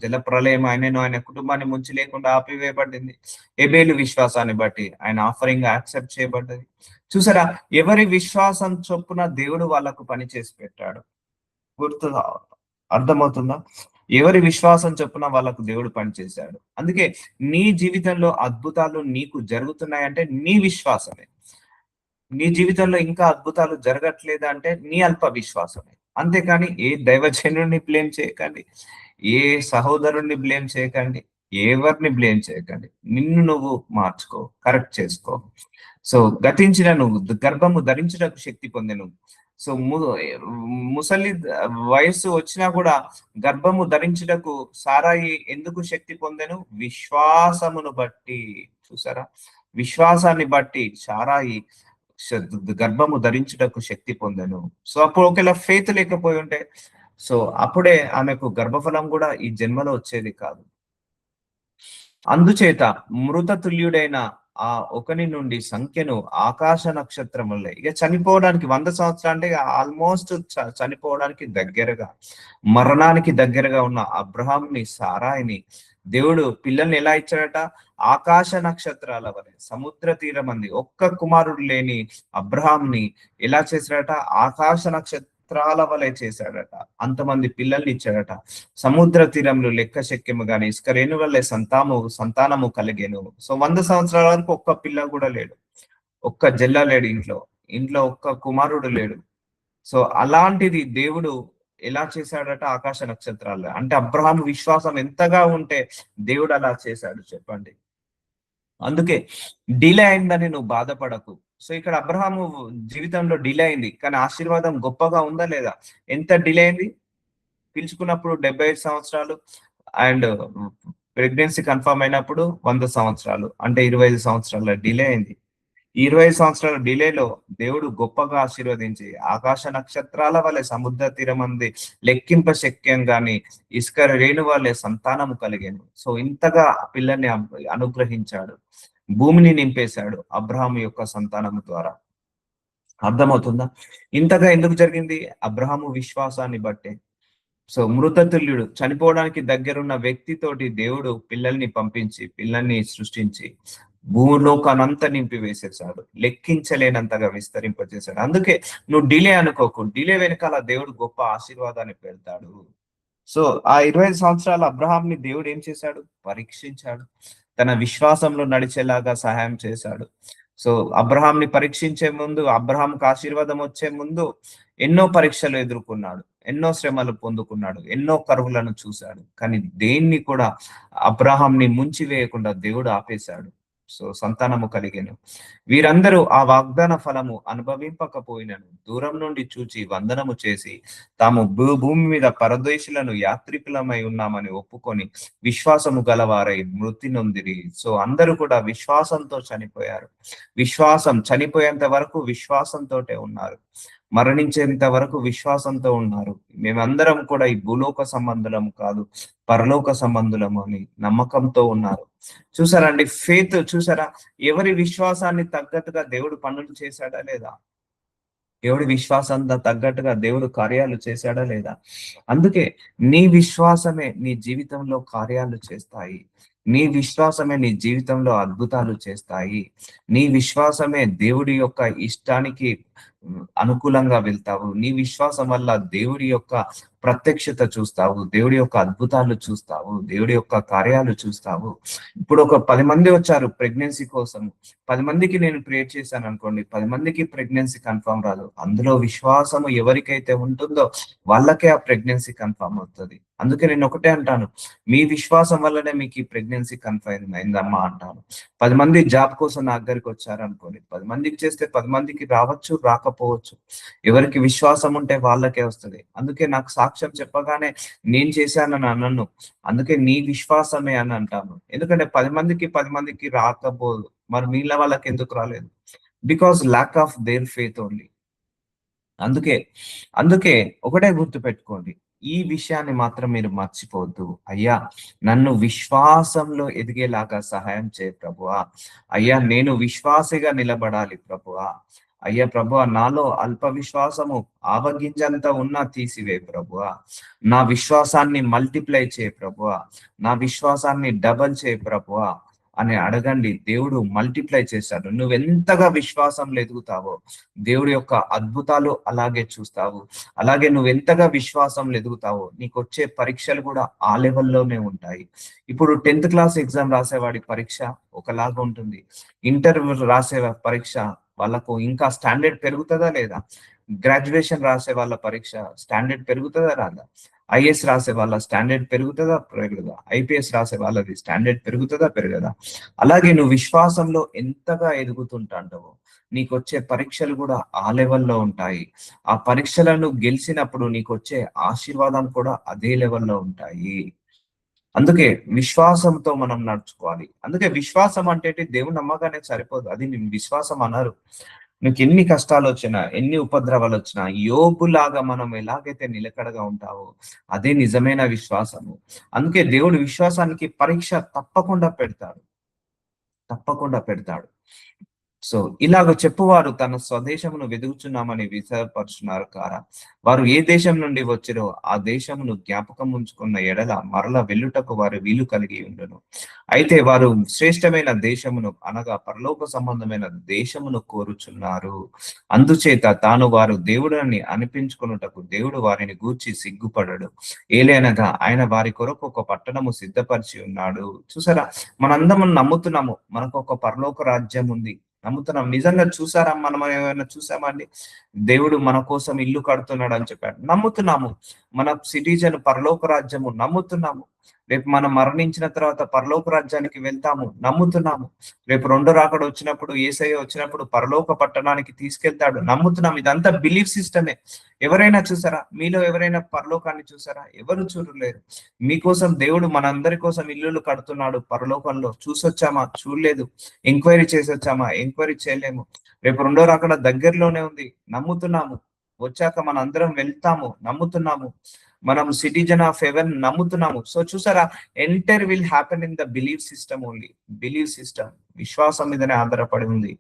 జల ప్రళయం ఆయన కుటుంబాన్ని ముంచి లేకుండా ఆపివేయబడింది. ఎబేలు విశ్వాసాన్ని బట్టి ఆయన ఆఫరింగ్ యాక్సెప్ట్ చేయబడ్డది. చూసారా, ఎవరి విశ్వాసం చొప్పున దేవుడు వాళ్ళకు పని చేసి పెట్టాడు. గుర్తు అర్థమవుతుందా? ఎవరి విశ్వాసం చొప్పున వాళ్ళకు దేవుడు పనిచేశాడు. అందుకే నీ జీవితంలో అద్భుతాలు నీకు జరుగుతున్నాయంటే నీ విశ్వాసమే. నీ జీవితంలో ఇంకా అద్భుతాలు జరగట్లేదా అంటే నీ అల్ప విశ్వాసమే. అంతేకాని ఏ దైవజనుడిని బ్లేమ్ చేయకండి, ఏ సహోదరుణ్ణి బ్లేమ్ చేయకండి, ఎవరిని బ్లేమ్ చేయకండి. నిన్ను నువ్వు మార్చుకో, కరెక్ట్ చేసుకో. సో గతించిన నువ్వు గర్భము ధరించడానికి శక్తి పొందెను. సో ముసలి వయస్సు వచ్చినా కూడా గర్భము ధరించుటకు సారాయి ఎందుకు శక్తి పొందెను? విశ్వాసమును బట్టి. చూసారా, విశ్వాసాన్ని బట్టి సారాయి గర్భము ధరించుటకు శక్తి పొందెను. సో అప్పుడు ఒకవేళ ఫెయిత్ లేకపోయి ఉంటే సో అప్పుడే ఆమెకు గర్భఫలం కూడా ఈ జన్మలో వచ్చేది కాదు. అందుచేత మృత తుల్యుడైన ఆ ఒకని నుండి సంఖ్యను ఆకాశ నక్షత్రములే. ఇక చనిపోవడానికి 100 సంవత్సరాలు అంటే ఆల్మోస్ట్ చనిపోవడానికి దగ్గరగా, మరణానికి దగ్గరగా ఉన్న అబ్రహాంని, సారాయిని దేవుడు పిల్లల్ని ఎలా ఇచ్చాడట? ఆకాశ నక్షత్రాల వలె, సముద్ర తీరం అంది ఒక్క కుమారుడు లేని అబ్రహాంని ఎలా చేశాడట? ఆకాశ నక్షత్రాల వలె చేశాడట. అంతమంది పిల్లల్ని ఇచ్చాడట. సముద్ర తీరంలో లెక్క శక్యము గాని ఇసుక రేణు వల్లే సంతానము కలిగేను. సో 100 సంవత్సరాల వరకు ఒక్క పిల్ల కూడా లేడు, ఒక్క జల్ల లేడు ఇంట్లో, ఇంట్లో ఒక్క కుమారుడు లేడు. సో అలాంటిది దేవుడు ఎలా చేశాడట? ఆకాశ నక్షత్రాలు. అంటే అబ్రహాం విశ్వాసం ఎంతగా ఉంటే దేవుడు అలా చేశాడు చెప్పండి. అందుకే డిలే అయిందని నువ్వు బాధపడకు. సో ఇక్కడ అబ్రహాము జీవితంలో డిలే అయింది, కానీ ఆశీర్వాదం గొప్పగా ఉందా లేదా? ఎంత డిలే అయింది? పిలుచుకున్నప్పుడు 75 సంవత్సరాలు, అండ్ ప్రెగ్నెన్సీ కన్ఫర్మ్ అయినప్పుడు 100 సంవత్సరాలు, అంటే 25 సంవత్సరాల డిలే అయింది. ఈ 25 సంవత్సరాల డిలేలో దేవుడు గొప్పగా ఆశీర్వదించి ఆకాశ నక్షత్రాల వలె సముద్ర తీరమంది లెక్కింప శక్యం గాని ఇసుక రేణు వలె సంతానము కలిగాను. సో ఇంతగా పిల్లల్ని అనుగ్రహించాడు, భూమిని నింపేశాడు అబ్రహాము యొక్క సంతానము ద్వారా. అర్థమవుతుందా? ఇంతగా ఎందుకు జరిగింది? అబ్రహాము విశ్వాసాన్ని బట్టే. సో మృతతుల్యుడు, చనిపోవడానికి దగ్గరున్న వ్యక్తితోటి దేవుడు పిల్లల్ని పంపించి, పిల్లల్ని సృష్టించి భూలోకానంతా నింపి వేసేసాడు, లెక్కించలేనంతగా విస్తరింపజేశాడు. అందుకే నువ్వు డిలే అనుకోకు, డిలే వెనకాల దేవుడు గొప్ప ఆశీర్వాదాన్ని పెడతాడు. సో ఆ 25 సంవత్సరాల అబ్రహాంని దేవుడు ఏం చేశాడు? పరీక్షించాడు, తన విశ్వాసంలో నడిచేలాగా సహాయం చేశాడు. సో అబ్రహాంని పరీక్షించే ముందు, అబ్రహాంకి ఆశీర్వాదం వచ్చే ముందు ఎన్నో పరీక్షలు ఎదుర్కొన్నాడు, ఎన్నో శ్రమలు పొందుకున్నాడు, ఎన్నో కరువులను చూశాడు. కానీ దేన్ని కూడా అబ్రహాంని ముంచి వేయకుండా దేవుడు ఆపేశాడు. సో సంతానము కలిగెను. వీరందరూ ఆ వాగ్దాన ఫలము అనుభవింపకపోయినను దూరం నుండి చూచి వందనము చేసి తాము భూమి మీద పరదేశులను యాత్రికులమై ఉన్నామని ఒప్పుకొని విశ్వాసము గలవారై మృతి నొందిరి. సో అందరూ కూడా విశ్వాసంతో చనిపోయారు. విశ్వాసం చనిపోయేంత వరకు విశ్వాసంతోటే ఉన్నారు, మరణించేంత వరకు విశ్వాసంతో ఉన్నారు. మేమందరం కూడా ఈ భూలోక సంబంధులము కాదు, పరలోక సంబంధులము అని నమ్మకంతో ఉన్నారు. చూసారండి, ఫేత్ చూసారా? ఎవరి విశ్వాసాన్ని తగ్గట్టుగా దేవుడు పనులు చేశాడా లేదా? దేవుడి విశ్వాసంతో తగ్గట్టుగా దేవుడు కార్యాలు చేశాడా లేదా? అందుకే నీ విశ్వాసమే నీ జీవితంలో కార్యాలు చేస్తాయి. నీ విశ్వాసమే నీ జీవితంలో అద్భుతాలు చేస్తాయి. నీ విశ్వాసమే దేవుడి యొక్క ఇష్టానికి అనుకూలంగా వెళ్తావు. నీ విశ్వాసం వల్ల దేవుడి యొక్క ప్రత్యక్షత చూస్తావు, దేవుడి యొక్క అద్భుతాలు చూస్తావు, దేవుడి యొక్క కార్యాలు చూస్తావు. ఇప్పుడు ఒక 10 మంది వచ్చారు ప్రెగ్నెన్సీ కోసం, 10 మందికి నేను ప్రేర్ చేశాను అనుకోండి, 10 మందికి ప్రెగ్నెన్సీ కన్ఫర్మ్ రాదు. అందులో విశ్వాసము ఎవరికైతే ఉంటుందో వాళ్ళకే ఆ ప్రెగ్నెన్సీ కన్ఫర్మ్ అవుతుంది. అందుకే నేను ఒకటే అంటాను, మీ విశ్వాసం వల్లనే మీకు ఈ ప్రెగ్నెన్సీ కన్ఫర్మ్ అయిందమ్మా అంటాను. 10 మంది జాబ్ కోసం నా దగ్గరికి వచ్చారు అనుకోండి, 10 మందికి చేస్తే 10 మందికి రావచ్చు, రాకపోవచ్చు. ఎవరికి విశ్వాసం ఉంటే వాళ్ళకే వస్తుంది. అందుకే నాకు సాక్ష్యం చెప్పగానే నేను చేశానని అన్నను, అందుకే నీ విశ్వాసమే అని అంటాను. ఎందుకంటే 10 మందికి 10 మందికి రాకపోదు, మరి మీళ్ళ వాళ్ళకి ఎందుకు రాలేదు? Because lack of their faith only. అందుకే అందుకే ఒకటే గుర్తు పెట్టుకోండి, ఈ విషయాన్ని మాత్రం మీరు మర్చిపోవద్దు. అయ్యా నన్ను విశ్వాసంలో ఎదిగేలాగా సహాయం చేయ ప్రభువా. అయ్యా నేను విశ్వాసిగా నిలబడాలి ప్రభువా. అయ్యా ప్రభువా, నాలో అల్ప విశ్వాసము ఆవగింజంత ఉన్నా తీసివే ప్రభువా. నా విశ్వాసాన్ని మల్టిప్లై చేయ ప్రభువా, నా విశ్వాసాన్ని డబల్ చేయ ప్రభువా అని అడగండి. దేవుడు మల్టిప్లై చేశాడు. నువ్వెంతగా విశ్వాసంలో ఎదుగుతావో దేవుడి యొక్క అద్భుతాలు అలాగే చూస్తావు. అలాగే నువ్వెంతగా విశ్వాసంలో ఎదుగుతావో నీకు వచ్చే పరీక్షలు కూడా ఆ లెవెల్లోనే ఉంటాయి. ఇప్పుడు 10th క్లాస్ ఎగ్జామ్ రాసేవాడి పరీక్ష ఒకలాగా ఉంటుంది, ఇంటర్ రాసే పరీక్ష వాళ్ళకు ఇంకా స్టాండర్డ్ పెరుగుతుందా లేదా? గ్రాడ్యుయేషన్ రాసే వాళ్ళ పరీక్ష స్టాండర్డ్ పెరుగుతుందా రాదా? ఐఏఎస్ రాసే వాళ్ళ స్టాండర్డ్ పెరుగుతుందా పెరగదా? ఐపీఎస్ రాసే వాళ్ళది స్టాండర్డ్ పెరుగుతుందా పెరగదా? అలాగే నువ్వు విశ్వాసంలో ఎంతగా ఎదుగుతుంటావో నీకు వచ్చే పరీక్షలు కూడా ఆ లెవెల్లో ఉంటాయి. ఆ పరీక్షలను గెలిచినప్పుడు నీకు వచ్చే ఆశీర్వాదం కూడా అదే లెవెల్లో ఉంటాయి. అందుకే విశ్వాసంతో మనం నడుచుకోవాలి. అందుకే విశ్వాసం అంటే దేవుని నమ్మకానే సరిపోదు, అది నేను విశ్వాసం అన్నారు. నీకు ఎన్ని కష్టాలు వచ్చినా, ఎన్ని ఉపద్రవాలు వచ్చినా, యోబులాగా మనం ఎలాగైతే నిలకడగా ఉంటావో అదే నిజమైన విశ్వాసము. అందుకే దేవుడు విశ్వాసానికి పరీక్ష తప్పకుండా పెడతాడు, తప్పకుండా పెడతాడు. సో ఇలాగ చెప్పువారు తన స్వదేశమును వెదుగుచున్నామని విషయపరుచున్నారు కారా. వారు ఏ దేశం నుండి వచ్చిరో ఆ దేశమును జ్ఞాపకం ఉంచుకున్న ఎడల మరల వెళ్ళుటకు వారు వీలు కలిగి ఉండును. అయితే వారు శ్రేష్టమైన దేశమును అనగా పరలోక సంబంధమైన దేశమును కోరుచున్నారు. అందుచేత తాను వారు దేవుడని అనిపించుకొనుటకు దేవుడు వారిని గూర్చి సిగ్గుపడడు. ఏలైనగా ఆయన వారి కొరకు ఒక పట్టణము సిద్ధపరిచి ఉన్నాడు. చూసారా, మనందరం నమ్ముతున్నాము మనకు ఒక పరలోక రాజ్యం ఉంది, నమ్ముతున్నాం. నిజంగా చూసారా, మనం ఏమైనా చూసామా అండి? దేవుడు మన కోసం ఇల్లు కడుతున్నాడు అని చెప్పాడు, నమ్ముతున్నాము. మన సిటిజన్ పరలోక రాజ్యము నమ్ముతున్నాము. రేపు మనం మరణించిన తర్వాత పరలోక రాజ్యానికి వెళ్తాము నమ్ముతున్నాము. రేపు రెండో రాకడ వచ్చినప్పుడు, యేసయ్య వచ్చినప్పుడు పరలోక పట్టణానికి తీసుకెళ్తాడు నమ్ముతున్నాం. ఇదంతా బిలీఫ్ సిస్టమే. ఎవరైనా చూసారా? మీలో ఎవరైనా పరలోకాన్ని చూసారా? ఎవరు చూడలేరు. మీకోసం దేవుడు మనందరి కోసం ఇల్లులు కడుతున్నాడు పరలోకంలో. చూసొచ్చామా? చూడలేదు. ఎంక్వైరీ చేసి వచ్చామా? ఎంక్వైరీ చేయలేము. రేపు రెండో రాకడ దగ్గరలోనే ఉంది, నమ్ముతున్నాము. వచ్చాక మన అందరం వెళ్తాము నమ్ముతున్నాము. మనం సిటిజన్ ఆఫ్ హెవెన్ నమ్ముతున్నాము. సో చూసారా, enter will happen in the believe system only. Believe system విశ్వాసం మీదనే ఆధారపడి ఉంది.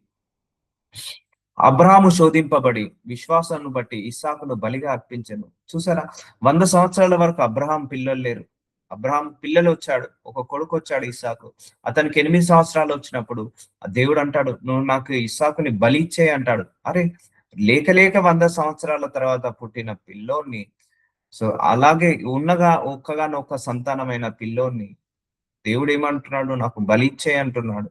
అబ్రహాము శోధింపబడి విశ్వాసాన్ని బట్టి ఇస్సాకును బలిగా అర్పించెను. చూసారా, 100 సంవత్సరాల వరకు అబ్రహాం పిల్లలు లేరు. అబ్రహాం పిల్లలు వచ్చాడు, ఒక కొడుకు వచ్చాడు ఇస్సాకు. అతనికి 8 సంవత్సరాలు వచ్చినప్పుడు దేవుడు అంటాడు, నువ్వు నాకు ఇస్సాకుని బలి ఇచ్చేయి అంటాడు. అరే, లేక లేక 100 సంవత్సరాల తర్వాత పుట్టిన పిల్లోని, సో అలాగే ఒక్కగానొక్క సంతానమైన పిల్లోని దేవుడు ఏమంటున్నాడు? నాకు బలి ఇచ్చేయి అంటున్నాడు.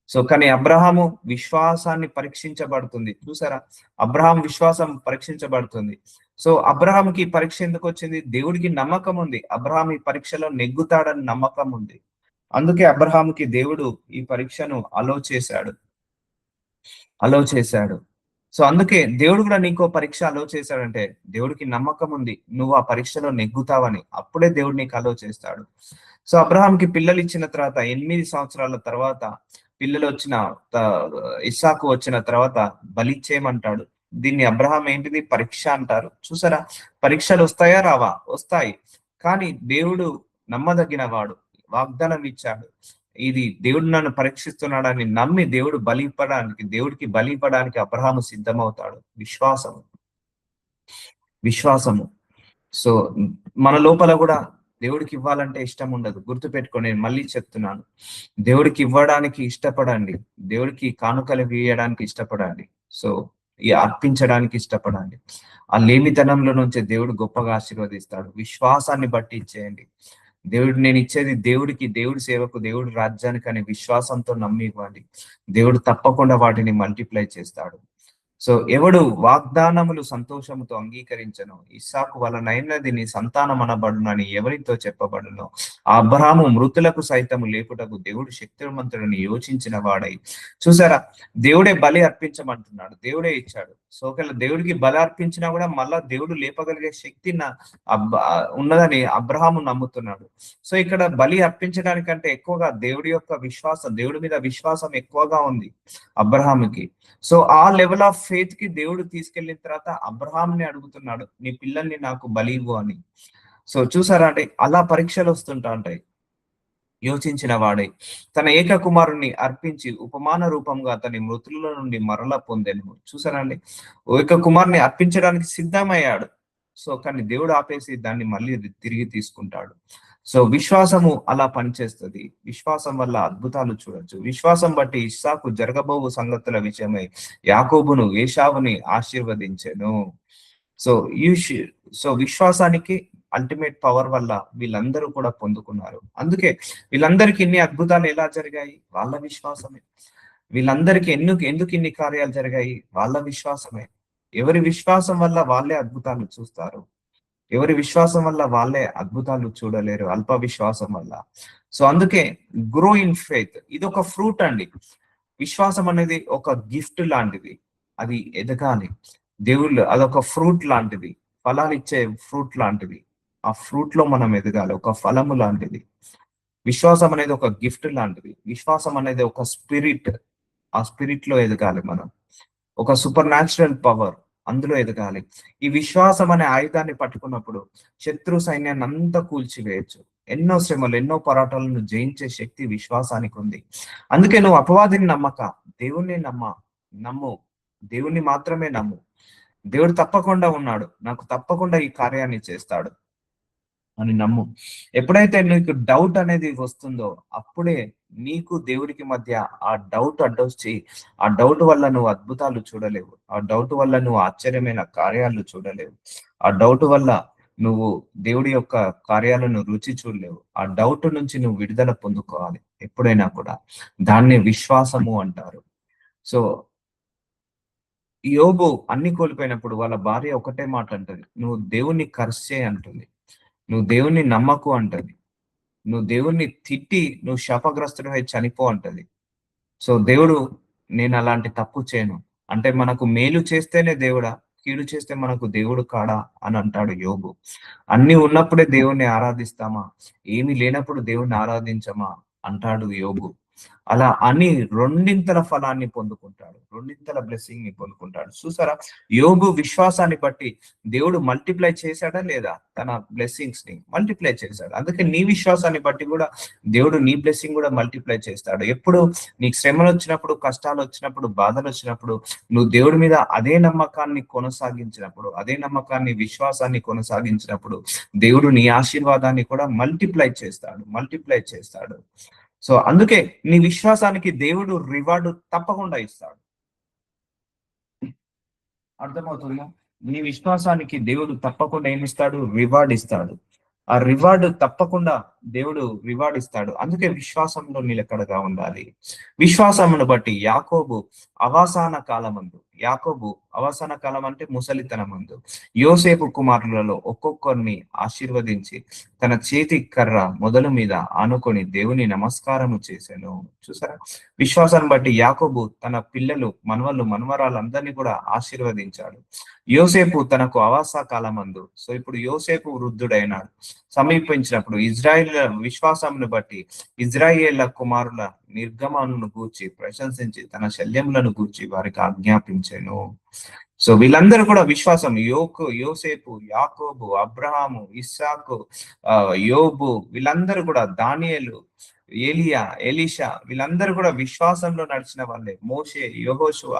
సో కానీ అబ్రహాము విశ్వాసాన్ని పరీక్షించబడుతుంది. చూసారా, అబ్రహాం విశ్వాసం పరీక్షించబడుతుంది. సో అబ్రహాంకి పరీక్ష ఎందుకు వచ్చింది? దేవుడికి నమ్మకం ఉంది. అబ్రహాం ఈ పరీక్షలో నెగ్గుతాడని నమ్మకం ఉంది. అందుకే అబ్రహాంకి దేవుడు ఈ పరీక్షను అలో చేశాడు. సో అందుకే దేవుడు కూడా నీకో పరీక్ష అలో చేశాడంటే దేవుడికి నమ్మకం ఉంది, నువ్వు ఆ పరీక్షలో నెగ్గుతావని. అప్పుడే దేవుడు నీకు అలో చేస్తాడు. సో అబ్రహాంకి పిల్లలు ఇచ్చిన తర్వాత 8 సంవత్సరాల తర్వాత పిల్లలు వచ్చిన ఇస్సాకు వచ్చిన తర్వాత బలిచ్చేయమంటాడు. దీన్ని అబ్రహాం ఏంటిది? పరీక్ష అంటారు. చూసారా, పరీక్షలు వస్తాయా? రావా? వస్తాయి. కానీ దేవుడు నమ్మదగిన వాడు, వాగ్దానం ఇచ్చాడు. ఇది దేవుడు నన్ను పరీక్షిస్తున్నాడని నమ్మి దేవుడికి బలి ఇవ్వడానికి అబ్రహాము సిద్ధమవుతాడు. విశ్వాసము. సో మన లోపల కూడా దేవుడికి ఇవ్వాలంటే ఇష్టం ఉండదు. గుర్తుపెట్టుకో, నేను మళ్ళీ చెప్తున్నాను, దేవుడికి ఇవ్వడానికి ఇష్టపడండి, దేవుడికి కానుకలు వేయడానికి ఇష్టపడండి. సో ఈ అర్పించడానికి ఇష్టపడండి. ఆ లేమితనంలో నుంచే దేవుడు గొప్పగా ఆశీర్వదిస్తాడు. విశ్వాసాన్ని బట్టి ఇచ్చేయండి. దేవుడు నేను ఇచ్చేది దేవుడికి, దేవుడి సేవకు, దేవుడి రాజ్యానికి అనే విశ్వాసంతో నమ్మి ఇవ్వండి. దేవుడు తప్పకుండా వాటిని మల్టిప్లై చేస్తాడు. సో ఎవడు వాగ్దానములు సంతోషముతో అంగీకరించను, ఇస్సాకు వలనైనది నీ సంతానం అనబడునని ఎవరితో చెప్పబడునో, ఆ అబ్రహాము మృతులకు సైతము లేపుటకు దేవుడు శక్తిమంతుడిని యోచించిన వాడై. చూసారా, దేవుడే బలి అర్పించమంటున్నాడు, దేవుడే ఇచ్చాడు. సో ఒకవేళ దేవుడికి బలి అర్పించినా కూడా మళ్ళా దేవుడు లేపగలిగే శక్తి ఉన్నదని అబ్రహాము నమ్ముతున్నాడు. సో ఇక్కడ బలి అర్పించడానికంటే ఎక్కువగా దేవుడి మీద విశ్వాసం ఎక్కువగా ఉంది అబ్రహాముకి. సో ఆ లెవెల్ ఆఫ్ ఫెయిత్ కి దేవుడు తీసుకెళ్లిన తర్వాత అబ్రహాంని అడుగుతున్నాడు, నీ పిల్లల్ని నాకు బలి ఇవ్వు అని. సో చూసారా, అంటే అలా పరీక్షలు వస్తుంటా ఉంటాయి. యోచించిన వాడై తన ఏక కుమారుణ్ణి అర్పించి ఉపమాన రూపంగా అతని మృతుల నుండి మరల పొందెను. చూసారా అండి, ఏక కుమారుని అర్పించడానికి సిద్ధమయ్యాడు. సో కానీ దేవుడు ఆపేసి దాన్ని మళ్ళీ తిరిగి తీసుకుంటాడు. సో విశ్వాసము అలా పనిచేస్తుంది. విశ్వాసం వల్ల అద్భుతాలు చూడొచ్చు. విశ్వాసం బట్టి ఇస్సాకు జరగబోవు సంగతుల విషయమై యాకోబును ఏశావుని ఆశీర్వదించెను. సో సో విశ్వాసానికి అల్టిమేట్ పవర్ వల్ల వీళ్ళందరూ కూడా పొందుకున్నారు. అందుకే వీళ్ళందరికీ ఇన్ని అద్భుతాలు ఎలా జరిగాయి? వాళ్ళ విశ్వాసమే. వీళ్ళందరికీ ఎందుకు ఇన్ని కార్యాలు జరిగాయి? వాళ్ళ విశ్వాసమే. ఎవరి విశ్వాసం వల్ల వాళ్ళే అద్భుతాలు చూస్తారు, ఎవరి విశ్వాసం వల్ల వాళ్ళే అద్భుతాలు చూడలేరు, అల్ప విశ్వాసం వల్ల. సో అందుకే గ్రో ఇన్ ఫెయిత్, ఇది ఒక ఫ్రూట్ అండి. విశ్వాసం అనేది ఒక గిఫ్ట్ లాంటిది, అది ఎదగాలి. దేవుళ్ళు అదొక ఫ్రూట్ లాంటిది, ఫలాలు ఇచ్చే ఫ్రూట్ లాంటిది. ఆ ఫ్రూట్ లో మనం ఎదగాలి, ఒక ఫలము లాంటిది. విశ్వాసం అనేది ఒక గిఫ్ట్ లాంటిది. విశ్వాసం అనేది ఒక స్పిరిట్, ఆ స్పిరిట్ లో ఎదగాలి మనం. ఒక సూపర్ న్యాచురల్ పవర్, అందులో ఎదగాలి. ఈ విశ్వాసం అనే ఆయుధాన్ని పట్టుకున్నప్పుడు శత్రు సైన్యాన్ని అంతా కూల్చివేయచ్చు. ఎన్నో శ్రమలు, ఎన్నో పోరాటాలను జయించే శక్తి విశ్వాసానికి ఉంది. అందుకే నువ్వు అపవాదిని నమ్మక, దేవుణ్ణి నమ్ము. దేవుణ్ణి మాత్రమే నమ్ము. దేవుడు తప్పకుండా ఉన్నాడు, నాకు తప్పకుండా ఈ కార్యాన్ని చేస్తాడు అని నమ్ము. ఎప్పుడైతే నీకు డౌట్ అనేది వస్తుందో అప్పుడే నీకు దేవుడికి మధ్య ఆ డౌట్ అడ్డొచ్చి, ఆ డౌట్ వల్ల నువ్వు అద్భుతాలు చూడలేవు, ఆ డౌట్ వల్ల నువ్వు ఆశ్చర్యమైన కార్యాలు చూడలేవు, ఆ డౌట్ వల్ల నువ్వు దేవుడి యొక్క కార్యాలను రుచి చూడలేవు. ఆ డౌట్ నుంచి నువ్వు విడుదల పొందుకోవాలి ఎప్పుడైనా కూడా. దాన్ని విశ్వాసము అంటారు. సో యోబు అన్ని కోల్పోయినప్పుడు వాళ్ళ భార్య ఒకటే మాట అంటది, నువ్వు దేవుణ్ణి కర్సే అంటుంది, నువ్వు దేవుణ్ణి నమ్మకు అంటది, నువ్వు దేవుణ్ణి తిట్టి నువ్వు శాపగ్రస్తుడివై చనిపో అంటది. సో దేవుడు, నేను అలాంటి తప్పు చేయను అంటే, మనకు మేలు చేస్తేనే దేవుడా, కీడు చేస్తే మనకు దేవుడు కాడా అని అంటాడు యోబు. అన్ని ఉన్నప్పుడే దేవుణ్ణి ఆరాధిస్తామా, ఏమి లేనప్పుడు దేవుణ్ణి ఆరాధించమా అంటాడు యోబు. అలా అని రెండింతల ఫలాన్ని పొందుకుంటాడు, రెండింతల బ్లెస్సింగ్ ని పొందుకుంటాడు. చూసారా, యోబు విశ్వాసాన్ని బట్టి దేవుడు మల్టిప్లై చేశాడా లేదా, తన బ్లెస్సింగ్స్ ని మల్టిప్లై చేశాడు. అందుకే నీ విశ్వాసాన్ని బట్టి కూడా దేవుడు నీ బ్లెస్సింగ్ కూడా మల్టిప్లై చేస్తాడు. ఎప్పుడు నీకు శ్రమలు వచ్చినప్పుడు, కష్టాలు వచ్చినప్పుడు, బాధలు వచ్చినప్పుడు నువ్వు దేవుడి మీద అదే నమ్మకాన్ని కొనసాగించినప్పుడు, అదే నమ్మకాన్ని, విశ్వాసాన్ని కొనసాగించినప్పుడు దేవుడు నీ ఆశీర్వాదాన్ని కూడా మల్టిప్లై చేస్తాడు. సో అందుకే నీ విశ్వాసానికి దేవుడు రివార్డు తప్పకుండా ఇస్తాడు. అర్థమవుతుందా? నీ విశ్వాసానికి దేవుడు తప్పకుండా ఏమిస్తాడు? రివార్డ్ ఇస్తాడు. ఆ రివార్డు తప్పకుండా దేవుడు రివార్డ్ ఇస్తాడు. అందుకే విశ్వాసంలో నిలకడగా ఉండాలి. విశ్వాసమును బట్టి యాకోబు అవసాన కాలం అంటే ముసలితనమందు యోసేపు కుమారులలో ఒక్కొక్కరిని ఆశీర్వదించి తన చేతి కర్ర మొదలు మీద ఆనుకొని దేవుని నమస్కారము చేశాను. చూసారా, విశ్వాసాన్ని బట్టి యాకోబు తన పిల్లలు, మనవళ్ళు, మనవరాలందరినీ కూడా ఆశీర్వదించాడు. యోసేపు తనకు అవాస కాలమందు, సో ఇప్పుడు యోసేపు వృద్ధుడైనాడు, సమీపించినప్పుడు ఇజ్రాయిల్ విశ్వాసమును బట్టి ఇజ్రాయేళ్ల కుమారుల నిర్గమను గూర్చి ప్రశంసించి తన శల్యములను గూర్చి వారికి ఆజ్ఞాపించాను. సో వీళ్ళందరూ కూడా విశ్వాసం, యోసేపు, యాకోబు, అబ్రహాము, ఇస్సాకు, యోబు, వీళ్ళందరూ కూడా, దానియేలు, ఏలియా, ఎలీషా, వీళ్ళందరూ కూడా విశ్వాసంలో నడిచిన వాళ్ళే. మోషే, యెహోషువ,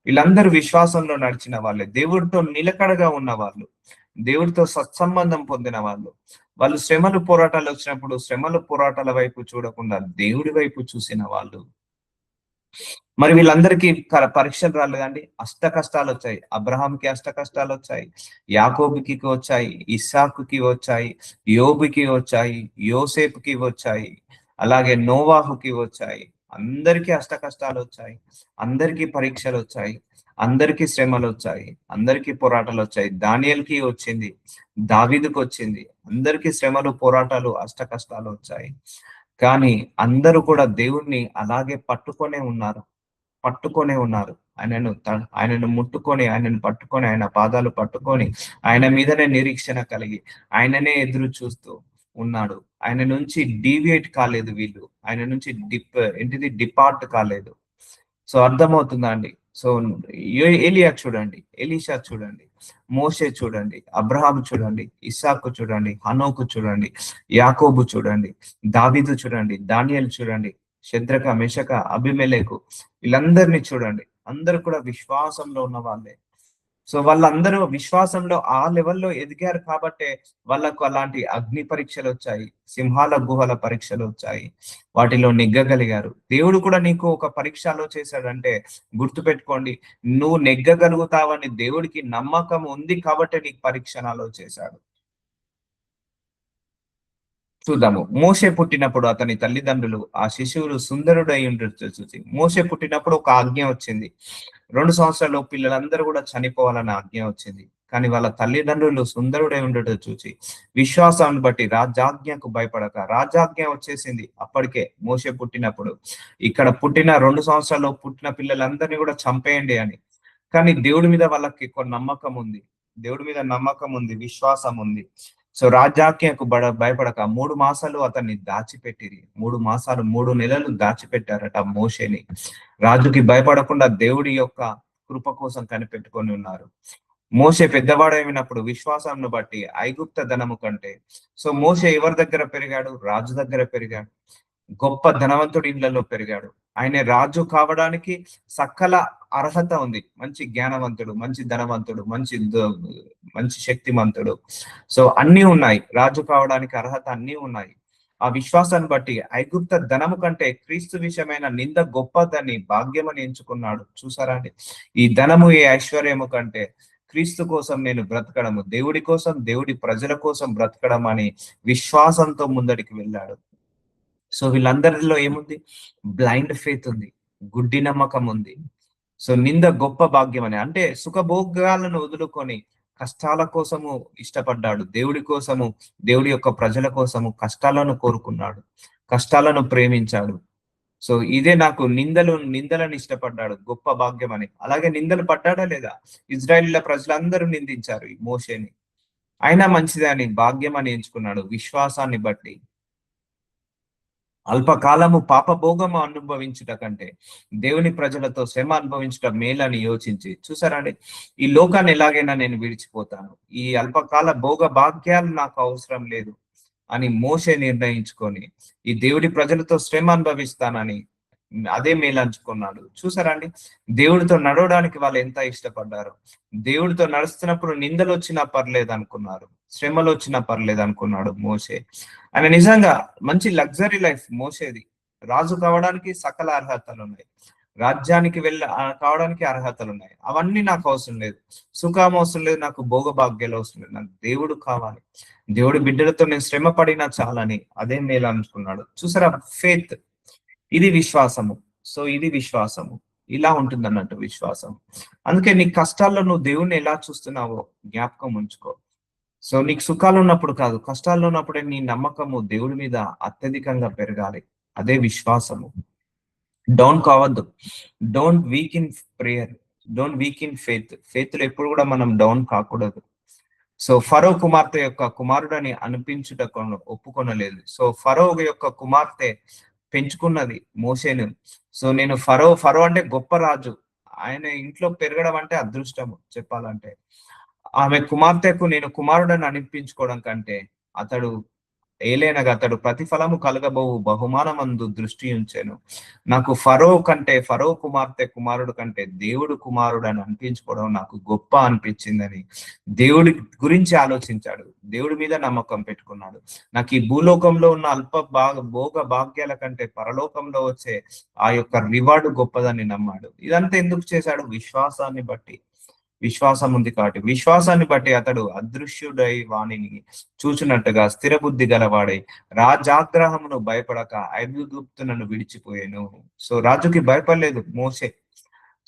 వీళ్ళందరూ విశ్వాసంలో నడిచిన వాళ్ళే. దేవుడితో నిలకడగా ఉన్న వాళ్ళు, దేవుడితో సత్సంబంధం పొందిన వాళ్ళు. వాళ్ళు శ్రమలు, పోరాటాలు వచ్చినప్పుడు శ్రమలు, పోరాటాల వైపు చూడకుండా దేవుడి వైపు చూసిన వాళ్ళు. మరి వీళ్ళందరికీ పరీక్షలు రాలేదండి, అష్ట కష్టాలు వచ్చాయి. అబ్రహాంకి అష్ట కష్టాలు వచ్చాయి, యాకోబుకి వచ్చాయి, ఇస్సాకుకి వచ్చాయి, యోబుకి వచ్చాయి, యోసేపుకి వచ్చాయి, అలాగే నోవాహుకి వచ్చాయి. అందరికీ అష్ట కష్టాలు వచ్చాయి, అందరికీ పరీక్షలు వచ్చాయి, అందరికీ శ్రమలు వచ్చాయి, అందరికీ పోరాటాలు వచ్చాయి. దానియేలుకి వచ్చింది, దావీదుకు వచ్చింది, అందరికీ శ్రమలు, పోరాటాలు, అష్ట కష్టాలు వచ్చాయి. కానీ అందరూ కూడా దేవుణ్ణి అలాగే పట్టుకొనే ఉన్నారు. ఆయనను ముట్టుకొని, ఆయనను పట్టుకొని, ఆయన పాదాలు పట్టుకొని, ఆయన మీదనే నిరీక్షణ కలిగి, ఆయననే ఎదురు చూస్తూ ఉన్నాడు. ఆయన నుంచి డీవియేట్ కాలేదు వీళ్ళు, ఆయన నుంచి డిపార్ట్ కాలేదు. సో అర్థమవుతుందా అండి? సో ఏలియా చూడండి, ఎలీషా చూడండి, మోషే చూడండి, అబ్రహాం చూడండి, ఇస్సాకు చూడండి, హనోకు చూడండి, యాకోబు చూడండి, దావీదు చూడండి, దానియేలు చూడండి, షద్రక, మెషక, అబిమెలెకు, వీళ్ళందరినీ చూడండి. అందరూ కూడా విశ్వాసంలో ఉన్న వాళ్ళే. సో వాళ్ళందరూ విశ్వాసంలో ఆ లెవెల్లో ఎదిగారు కాబట్టే వాళ్ళకు అలాంటి అగ్ని పరీక్షలు వచ్చాయి, సింహాల గుహల పరీక్షలు వచ్చాయి, వాటిలో నెగ్గగలిగారు. దేవుడు కూడా నీకు ఒక పరీక్షలో చేశాడంటే గుర్తుపెట్టుకోండి, నువ్వు నెగ్గగలుగుతావని దేవుడికి నమ్మకం ఉంది కాబట్టి నీకు పరీక్షణలో చేశాడు. చూద్దాము. మోషే పుట్టినప్పుడు అతని తల్లిదండ్రులు ఆ శిశువులు సుందరుడై ఉండొచ్చు చూసి, మోషే పుట్టినప్పుడు ఒక ఆజ్ఞ వచ్చింది, 2 సంవత్సరాలు పిల్లలందరూ కూడా చనిపోవాలని ఆజ్ఞ వచ్చింది. కానీ వాళ్ళ తల్లిదండ్రులు సుందరుడై ఉండటం చూసి విశ్వాసాన్ని బట్టి రాజాజ్ఞకు భయపడక, రాజాజ్ఞ వచ్చేసింది అప్పటికే మోషే పుట్టినప్పుడు, ఇక్కడ పుట్టిన 2 సంవత్సరాలు పుట్టిన పిల్లలందరినీ కూడా చంపేయండి అని. కానీ దేవుడి మీద వాళ్ళకి నమ్మకం ఉంది, దేవుడి మీద నమ్మకం ఉంది, విశ్వాసం ఉంది. సో రాజాజ్ఞకు భయపడక 3 మాసాలు అతన్ని దాచిపెట్టిరి. 3 మాసాలు, 3 నెలలు దాచిపెట్టారట మోషేని. రాజుకి భయపడకుండా దేవుడి యొక్క కృప కోసం కనిపెట్టుకొని ఉన్నారు. మోషే పెద్దవాడైనప్పుడు విశ్వాసాన్ని బట్టి ఐగుప్త ధనము కంటే. సో మోషే ఎవరి దగ్గర పెరిగాడు? రాజు దగ్గర పెరిగాడు. గొప్ప ధనవంతుడి ఇళ్లలో పెరిగాడు. ఆయన రాజు కావడానికి సకల అర్హత ఉంది. మంచి జ్ఞానవంతుడు, మంచి ధనవంతుడు, మంచి శక్తిమంతుడు. సో అన్నీ ఉన్నాయి. రాజు కావడానికి అర్హత అన్నీ ఉన్నాయి. ఆ విశ్వాసాన్ని బట్టి ఐగుప్త ధనము కంటే క్రీస్తు విషయమైన నింద గొప్పదని భాగ్యమని ఎంచుకున్నాడు. చూసారా అండి? ఈ ధనము, ఈ ఐశ్వర్యము కంటే క్రీస్తు కోసం నేను బ్రతకడము, దేవుడి కోసం, దేవుడి ప్రజల కోసం బ్రతకడం అని విశ్వాసంతో ముందడికి వెళ్ళాడు. సో వీళ్ళందరిలో ఏముంది? బ్లైండ్ ఫెయిత్ ఉంది, గుడ్డి నమ్మకం ఉంది. సో నింద గొప్ప భాగ్యం అని, అంటే సుఖభోగాలను వదులుకొని కష్టాల కోసము ఇష్టపడ్డాడు. దేవుడి కోసము, దేవుడి యొక్క ప్రజల కోసము కష్టాలను కోరుకున్నాడు, కష్టాలను ప్రేమించాడు. సో ఇదే నాకు నిందలను ఇష్టపడ్డాడు, గొప్ప భాగ్యం అని. అలాగే నిందలు పడ్డాడా లేదా? ఇజ్రాయిల్ ప్రజలందరూ నిందించారు ఈ మోషేని, అయినా మంచిదే అని భాగ్యం అని ఎంచుకున్నాడు విశ్వాసాన్ని బట్టి. అల్పకాలము పాపభోగము అనుభవించుట కంటే దేవుని ప్రజలతో శ్రమ అనుభవించుట మేలని యోచించి. చూసారండి, ఈ లోకాన్ని ఎలాగైనా నేను విడిచిపోతాను, ఈ అల్పకాల భోగ భాగ్యాలు నాకు అవసరం లేదు అని మోషే నిర్ణయించుకొని ఈ దేవుడి ప్రజలతో శ్రమ అనుభవిస్తానని అదే మేలంచుకున్నాడు. చూసారండి, దేవుడితో నడవడానికి వాళ్ళు ఎంత ఇష్టపడ్డారు. దేవుడితో నడుస్తున్నప్పుడు నిందలు వచ్చినా పర్లేదు అనుకున్నారు, శ్రమలు వచ్చినా పర్లేదు అనుకున్నాడు మోషే. ఆయన నిజంగా మంచి లగ్జరీ లైఫ్ మోషేది. రాజు కావడానికి సకల అర్హతలు ఉన్నాయి, రాజ్యానికి కావడానికి అర్హతలు ఉన్నాయి. అవన్నీ నాకు అవసరం లేదు, సుఖం అవసరం లేదు, నాకు భోగభాగ్యాలు అవసరం లేదు, నాకు దేవుడు కావాలి, దేవుడి బిడ్డలతో నేను శ్రమ పడినా చాలని అదే మేలు అనుకున్నాడు. చూసారా ఫేత్, ఇది విశ్వాసము. సో ఇది విశ్వాసము, ఇలా ఉంటుంది అన్నట్టు విశ్వాసం. అందుకే నీ కష్టాల్లో నువ్వు దేవుణ్ణి ఎలా చూస్తున్నావో జ్ఞాపకం ఉంచుకో. సో నీకు సుఖాలు ఉన్నప్పుడు కాదు, కష్టాల్లో ఉన్నప్పుడే నీ నమ్మకము దేవుడి మీద అత్యధికంగా పెరగాలి. అదే విశ్వాసము. డౌన్ కావద్దు, don't week in prayer, don't week in faith లో ఎప్పుడు కూడా మనం డౌన్ కాకూడదు. సో ఫరో కుమార్తె యొక్క కుమారుడని అనిపించుటకు ఒప్పుకొనలేదు. సో ఫరో యొక్క కుమార్తె పెంచుకున్నది మోషేను. సో నేను ఫరో అంటే గొప్ప రాజు, ఆయన ఇంట్లో పెరగడం అంటే అదృష్టము చెప్పాలంటే. ఆమె కుమార్తెకు నేను కుమారుడని అనిపించుకోవడం కంటే అతడు ఏలైనగా అతడు ప్రతిఫలము కలగబోవు బహుమానమందు దృష్టి ఉంచాను. నాకు ఫరో కుమార్తె కుమారుడు కంటే దేవుడు కుమారుడు అని అనిపించుకోవడం నాకు గొప్ప అనిపించిందని దేవుడి గురించి ఆలోచించాడు, దేవుడి మీద నమ్మకం పెట్టుకున్నాడు. నాకు ఈ భూలోకంలో ఉన్న భోగ భాగ్యాల కంటే పరలోకంలో వచ్చే ఆ యొక్క రివార్డు గొప్పదని నమ్మాడు. ఇదంతా ఎందుకు చేశాడు? విశ్వాసాన్ని బట్టి. విశ్వాసం ఉంది కాబట్టి, విశ్వాసాన్ని బట్టి అతడు అదృశ్యుడై వాణిని చూచినట్టుగా స్థిర బుద్ధి గలవాడై రాజాగ్రహమును భయపడక ఐగుప్తునను విడిచిపోయాను. సో రాజుకి భయపడలేదు మోషే.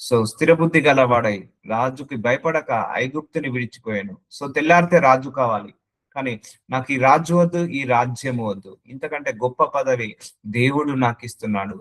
సో స్థిర బుద్ధి గలవాడై రాజుకి భయపడక ఐగుప్తుని విడిచిపోయాను. సో తెల్లారితే రాజు కావాలి, కానీ నాకు ఈ రాజు వద్దు, ఈ రాజ్యము వద్దు, ఇంతకంటే గొప్ప పదవి దేవుడు నాకు ఇస్తున్నాడు,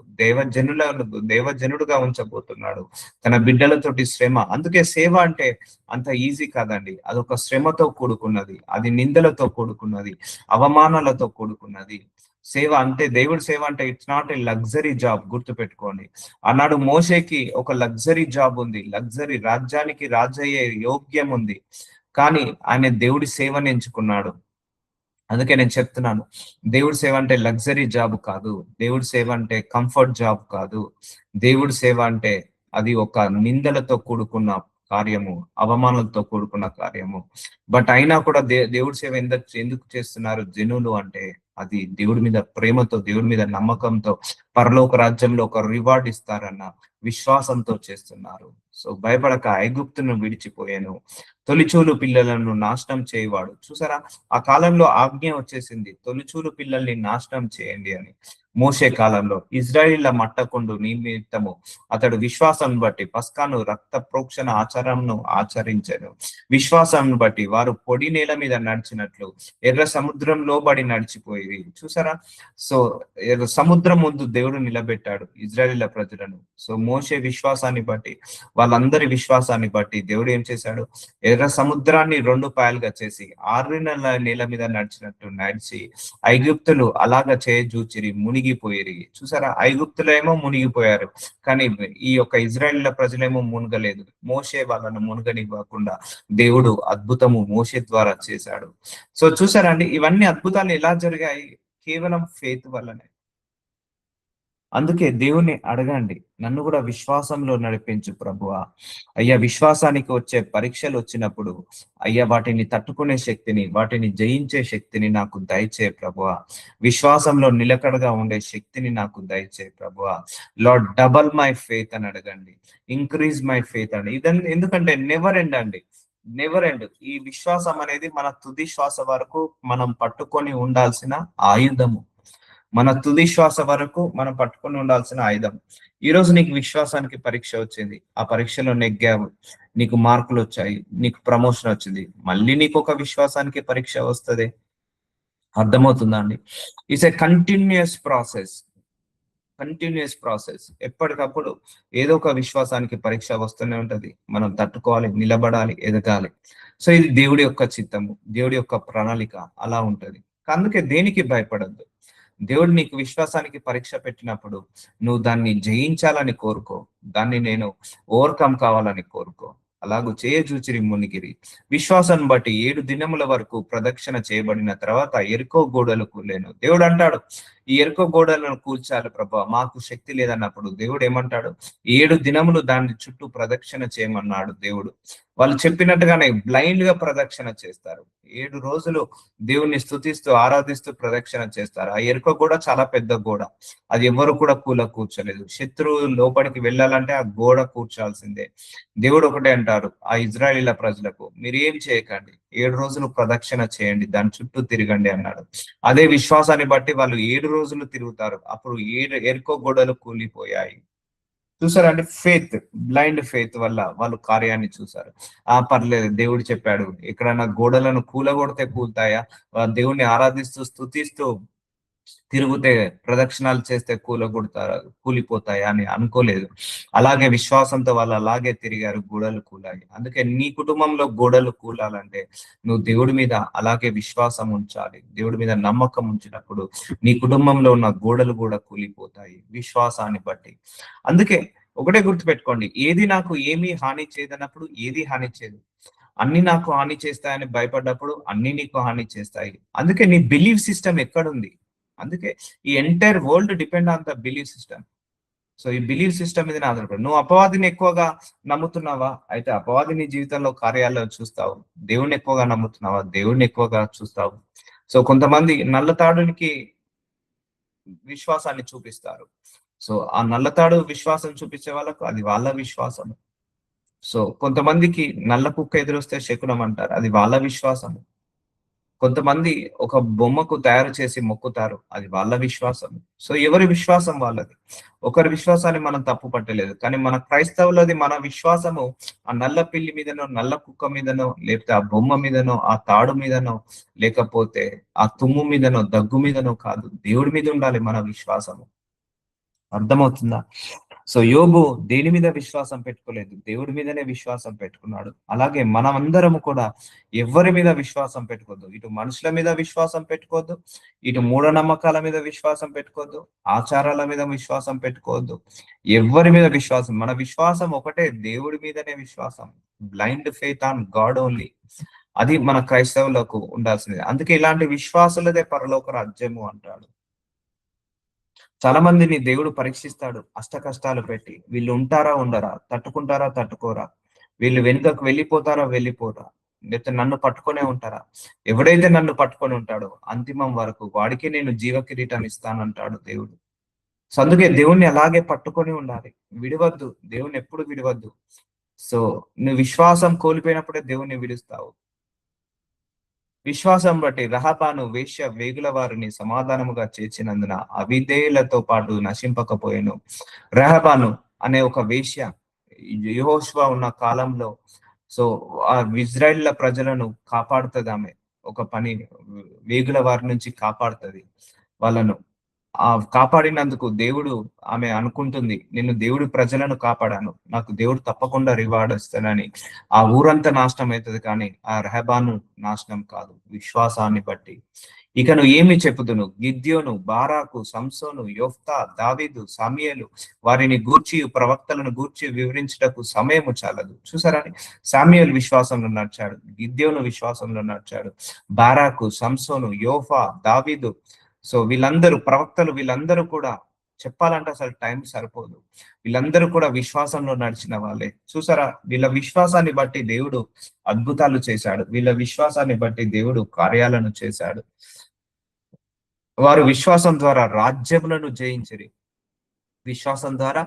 దేవజనుడుగా ఉంచబోతున్నాడు, తన బిడ్డలతోటి శ్రమ. అందుకే సేవ అంటే అంత ఈజీ కాదండి, అదొక శ్రమతో కూడుకున్నది, అది నిందలతో కూడుకున్నది, అవమానాలతో కూడుకున్నది. సేవ అంటే, దేవుడి సేవ అంటే it's not a luxury job. గుర్తు పెట్టుకోండి, ఆనాడు మోషేకి ఒక లగ్జరీ జాబ్ ఉంది, లగ్జరీ రాజ్యానికి రాజయ్యే యోగ్యం ఉంది, కానీ ఆయన దేవుడి సేవని ఎంచుకున్నాడు. అందుకే నేను చెప్తున్నాను, దేవుడి సేవ అంటే లగ్జరీ జాబ్ కాదు, దేవుడి సేవ అంటే కంఫర్ట్ జాబ్ కాదు, దేవుడి సేవ అంటే అది ఒక నిందలతో కూడుకున్న కార్యము, అవమానాలతో కూడుకున్న కార్యము. బట్ అయినా కూడా దేవుడి సేవ ఎందుకు చేస్తున్నారు జనులు అంటే, అది దేవుడి మీద ప్రేమతో, దేవుడి మీద నమ్మకంతో, పరలోక రాజ్యంలో ఒక రివార్డ్ ఇస్తారన్న విశ్వాసంతో చేస్తున్నారు. సో భయపడక ఐగుప్తును విడిచిపోయాను, తొలిచూలు పిల్లలను నాశనం చేయవాడు. చూసారా, ఆ కాలంలో ఆజ్ఞ వచ్చేసింది, తొలిచూలు పిల్లల్ని నాశనం చేయండి అని. మోషే కాలంలో ఇజ్రాయిల్ల మట్టకుండు నిమిత్తము అతడు విశ్వాసం బట్టి పస్కాను రక్త ప్రోక్షణ ఆచారంను ఆచరించాను. విశ్వాసం బట్టి వారు పొడి నేల మీద నడిచినట్లు ఎర్ర సముద్రం లోబడి నడిచిపోయి. చూసారా, సో ఎర్ర సముద్రం ముందు దేవుడు నిలబెట్టాడు ఇజ్రాయిల్ల ప్రజలను. సో మోషే విశ్వాసాన్ని బట్టి, వాళ్ళందరి విశ్వాసాన్ని బట్టి దేవుడు ఏం చేశాడు? ఎర్ర సముద్రాన్ని 2 పాయలుగా చేసి ఆరిన నేల మీద నడిచినట్టు నడిచి ఐగుప్తులు అలాగా చేయజూచిరి, మునిగి మునిగిపోయి చూసారా, ఐగుప్తులో ఏమో మునిగిపోయారు, కానీ ఈ యొక్క ఇజ్రాయేల్ ప్రజలేమో మునగలేదు. మోషే వాళ్ళను మునగనివ్వకుండా దేవుడు అద్భుతము మోషే ద్వారా చేశాడు. సో చూసారా అండి, ఇవన్నీ అద్భుతాలు ఎలా జరిగాయి? కేవలం ఫెయిత్ వల్లనే. అందుకే దేవుణ్ణి అడగండి, నన్ను కూడా విశ్వాసంలో నడిపించు ప్రభువా. అయ్యా, విశ్వాసానికి వచ్చే పరీక్షలు వచ్చినప్పుడు అయ్యా వాటిని తట్టుకునే శక్తిని, వాటిని జయించే శక్తిని నాకు దయచే ప్రభువా. విశ్వాసంలో నిలకడగా ఉండే శక్తిని నాకు దయచే ప్రభువా. లార్డ్, డబల్ మై ఫెయిత్ అని అడగండి, ఇంక్రీజ్ మై ఫెయిత్ అని. ఇదని ఎందుకంటే నెవర్ ఎండ్ అండి, నెవర్ ఎండ్. ఈ విశ్వాసం అనేది మన తుది శ్వాస వరకు మనం పట్టుకొని ఉండాల్సిన ఆయుధము. మన తుది శ్వాస వరకు మనం పట్టుకొని ఉండాల్సిన ఆయుధం. ఈ రోజు నీకు విశ్వాసానికి పరీక్ష వచ్చింది, ఆ పరీక్షలో నెగ్గావు, నీకు మార్కులు వచ్చాయి, నీకు ప్రమోషన్ వచ్చింది, మళ్ళీ నీకు ఒక విశ్వాసానికి పరీక్ష వస్తుంది. అర్థమవుతుందా అండి? It's a continuous process, continuous process. ఎప్పటికప్పుడు ఏదో ఒక విశ్వాసానికి పరీక్ష వస్తూనే ఉంటది. మనం తట్టుకోవాలి, నిలబడాలి, ఎదగాలి. సో ఇది దేవుడి యొక్క చిత్తము, దేవుడి యొక్క ప్రణాళిక అలా ఉంటది. అందుకే దేనికి భయపడద్దు. దేవుడు నీకు విశ్వాసానికి పరీక్ష పెట్టినప్పుడు నువ్వు దాన్ని జయించాలని కోరుకో, దాన్ని నేను ఓవర్కమ్ కావాలని కోరుకో. అలాగూ చేయజూచిరి మునిగిరి. విశ్వాసాన్ని బట్టి 7 దినముల వరకు ప్రదక్షిణ చేయబడిన తర్వాత ఎరుకో గోడలు కూలేను. దేవుడు అంటాడు, ఈ ఎరుకో గోడలను కూల్చాలి ప్రభా, మాకు శక్తి లేదన్నప్పుడు దేవుడు ఏమంటాడు? 7 దినములు దాన్ని చుట్టూ ప్రదక్షిణ చేయమన్నాడు దేవుడు. వాళ్ళు చెప్పినట్టుగానే బ్లైండ్ గా ప్రదక్షిణ చేస్తారు. 7 రోజులు దేవుణ్ణి స్తుతిస్తూ ఆరాధిస్తూ ప్రదక్షిణ చేస్తారు. ఆ ఎరుక గోడ చాలా పెద్ద గోడ, అది ఎవరు కూడా కూర్చోలేదు. శత్రువు లోపలికి వెళ్ళాలంటే ఆ గోడ కూర్చాల్సిందే. దేవుడు ఒకటే అంటారు ఆ ఇజ్రాయేలీల ప్రజలకు, మీరు ఏం చేయకండి, 7 రోజులు ప్రదక్షిణ చేయండి, దాని చుట్టూ తిరగండి అన్నాడు. అదే విశ్వాసాన్ని బట్టి వాళ్ళు 7 రోజులు తిరుగుతారు, అప్పుడు 7 ఎరుకో గోడలు కూలిపోయాయి. చూసారా అండి? ఫెయిత్, బ్లైండ్ ఫెయిత్ వల్ల వాళ్ళు కార్యాన్ని చూసారు. పర్లేదు, దేవుడు చెప్పాడు, ఎక్కడైనా గోడలను కూలగొడితే కూలుతాయా, దేవుణ్ణి ఆరాధిస్తూ స్తుతిస్తూ తిరుగుతే ప్రదక్షిణాలు చేస్తే కూలిపోతాయా అని అనుకోలేదు. అలాగే విశ్వాసంతో వాళ్ళు అలాగే తిరిగారు, గోడలు కూలాయి. అందుకే నీ కుటుంబంలో గోడలు కూలాలంటే నువ్వు దేవుడి మీద అలాగే విశ్వాసం ఉంచాలి. దేవుడి మీద నమ్మకం ఉంచినప్పుడు నీ కుటుంబంలో ఉన్న గోడలు కూడా కూలిపోతాయి విశ్వాసాన్ని బట్టి. అందుకే ఒకటే గుర్తుపెట్టుకోండి, ఏది నాకు ఏమీ హాని చేయదన్నప్పుడు ఏది హాని చేయదు. అన్ని నాకు హాని చేస్తాయని భయపడ్డప్పుడు అన్ని నీకు హాని చేస్తాయి. అందుకే నీ బిలీవ్ సిస్టమ్ ఎక్కడుంది? అందుకే ఈ entire world depend on the believe system. So ఈ బిలీవ్ సిస్టమ్ మీద ఆధారపడి నువ్వు అపవాదిని ఎక్కువగా నమ్ముతున్నావా, అయితే అపవాదిని జీవితంలో కార్యాల్లో చూస్తావు. దేవుణ్ణి ఎక్కువగా నమ్ముతున్నావా, దేవుణ్ణి ఎక్కువగా చూస్తావు. సో కొంతమంది నల్లతాడునికి విశ్వాసాన్ని చూపిస్తారు. సో ఆ నల్లతాడు విశ్వాసం చూపించే వాళ్ళకు అది వాళ్ళ విశ్వాసం. సో కొంతమందికి నల్ల కుక్క ఎదురొస్తే శకునం అంటారు, అది వాళ్ళ విశ్వాసం. కొంతమంది ఒక బొమ్మకు తయారు చేసి మొక్కుతారు, అది వాళ్ళ విశ్వాసం. సో ఎవరి విశ్వాసం వాళ్ళది. ఒకరి విశ్వాసాన్ని మనం తప్పు పట్టలేదు, కానీ మన క్రైస్తవులది మన విశ్వాసము ఆ నల్ల పిల్లి మీదనో, నల్ల కుక్క మీదనో, లేకపోతే ఆ బొమ్మ మీదనో, ఆ తాడు మీదనో, లేకపోతే ఆ తుమ్ము మీదనో, దగ్గు మీదనో కాదు, దేవుడి మీద ఉండాలి మన విశ్వాసము. అర్థమవుతుందా? సో యోబు దేని మీద విశ్వాసం పెట్టుకోలేదు, దేవుడి మీదనే విశ్వాసం పెట్టుకున్నాడు. అలాగే మనమందరము కూడా ఎవరి మీద విశ్వాసం పెట్టుకోవద్దు. ఇటు మనుషుల మీద విశ్వాసం పెట్టుకోవద్దు, ఇటు మూఢనమ్మకాల మీద విశ్వాసం పెట్టుకోవద్దు, ఆచారాల మీద విశ్వాసం పెట్టుకోవద్దు. ఎవరి మీద విశ్వాసం, మన విశ్వాసం ఒకటే, దేవుడి మీదనే విశ్వాసం. Blind faith on God only. అది మన క్రైస్తవులకు ఉండాల్సింది. అందుకే ఇలాంటి విశ్వాసులదే పరలోక రాజ్యము అంటాడు. చాలా మందిని దేవుడు పరీక్షిస్తాడు అష్ట కష్టాలు పెట్టి. వీళ్ళు ఉంటారా ఉండరా, తట్టుకుంటారా తట్టుకోరా, వీళ్ళు వెనుకకు వెళ్ళిపోరా, లేకపోతే నన్ను పట్టుకొనే ఉంటారా. ఎవడైతే నన్ను పట్టుకొని ఉంటాడో అంతిమం వరకు వాడికి నేను జీవ కిరీటం ఇస్తానంటాడు దేవుడు. సో అందుకే దేవుణ్ణి అలాగే పట్టుకొని ఉండాలి, విడవద్దు, దేవుణ్ణి ఎప్పుడు విడవద్దు. సో నువ్వు విశ్వాసం కోల్పోయినప్పుడే దేవుణ్ణి విడుస్తావు. విశ్వాసం బట్టి రహబాను వేశ్య వేగుల వారిని సమాధానముగా చేర్చినందున అవిధేయులతో పాటు నశింపకపోయాను. రెహబాను అనే ఒక వేశ్య యెహోషువ ఉన్న కాలంలో, సో ఆ ఇజ్రాయేల్ ప్రజలను కాపాడుతుంది ఆమె. ఒక పని, వేగుల వారి నుంచి కాపాడుతుంది వాళ్ళను. కాపాడినందుకు దేవుడు, ఆమె అనుకుంటుంది, నేను దేవుడి ప్రజలను కాపాడాను, నాకు దేవుడు తప్పకుండా రివార్డ్ ఇస్తానని. ఆ ఊరంతా నాశనం అవుతుంది, కానీ ఆ రెహబాను నాశనం కాదు, విశ్వాసాన్ని బట్టి. ఇక నువ్వు ఏమి చెప్పుదును? గిద్యోను, బారాకు, సంసోను, యొఫ్తా, దావీదు, సమూయేలు వారిని గూర్చి ప్రవక్తలను గూర్చి వివరించుటకు సమయము చాలదు. చూసారా, సమూయేలు విశ్వాసంలో నడిచాడు, గిద్యోను విశ్వాసంలో నడిచాడు, బారాకు, సంసోను, యోఫా, దావీదు, సో వీళ్ళందరూ ప్రవక్తలు, వీళ్ళందరూ కూడా చెప్పాలంటే అసలు టైం సరిపోదు. వీళ్ళందరూ కూడా విశ్వాసంలో నడిచిన వాళ్ళే. చూసారా, వీళ్ళ విశ్వాసాన్ని బట్టి దేవుడు అద్భుతాలు చేశాడు, వీళ్ళ విశ్వాసాన్ని బట్టి దేవుడు కార్యాలను చేశాడు. వారు విశ్వాసం ద్వారా రాజ్యములను జయించిరి. విశ్వాసం ద్వారా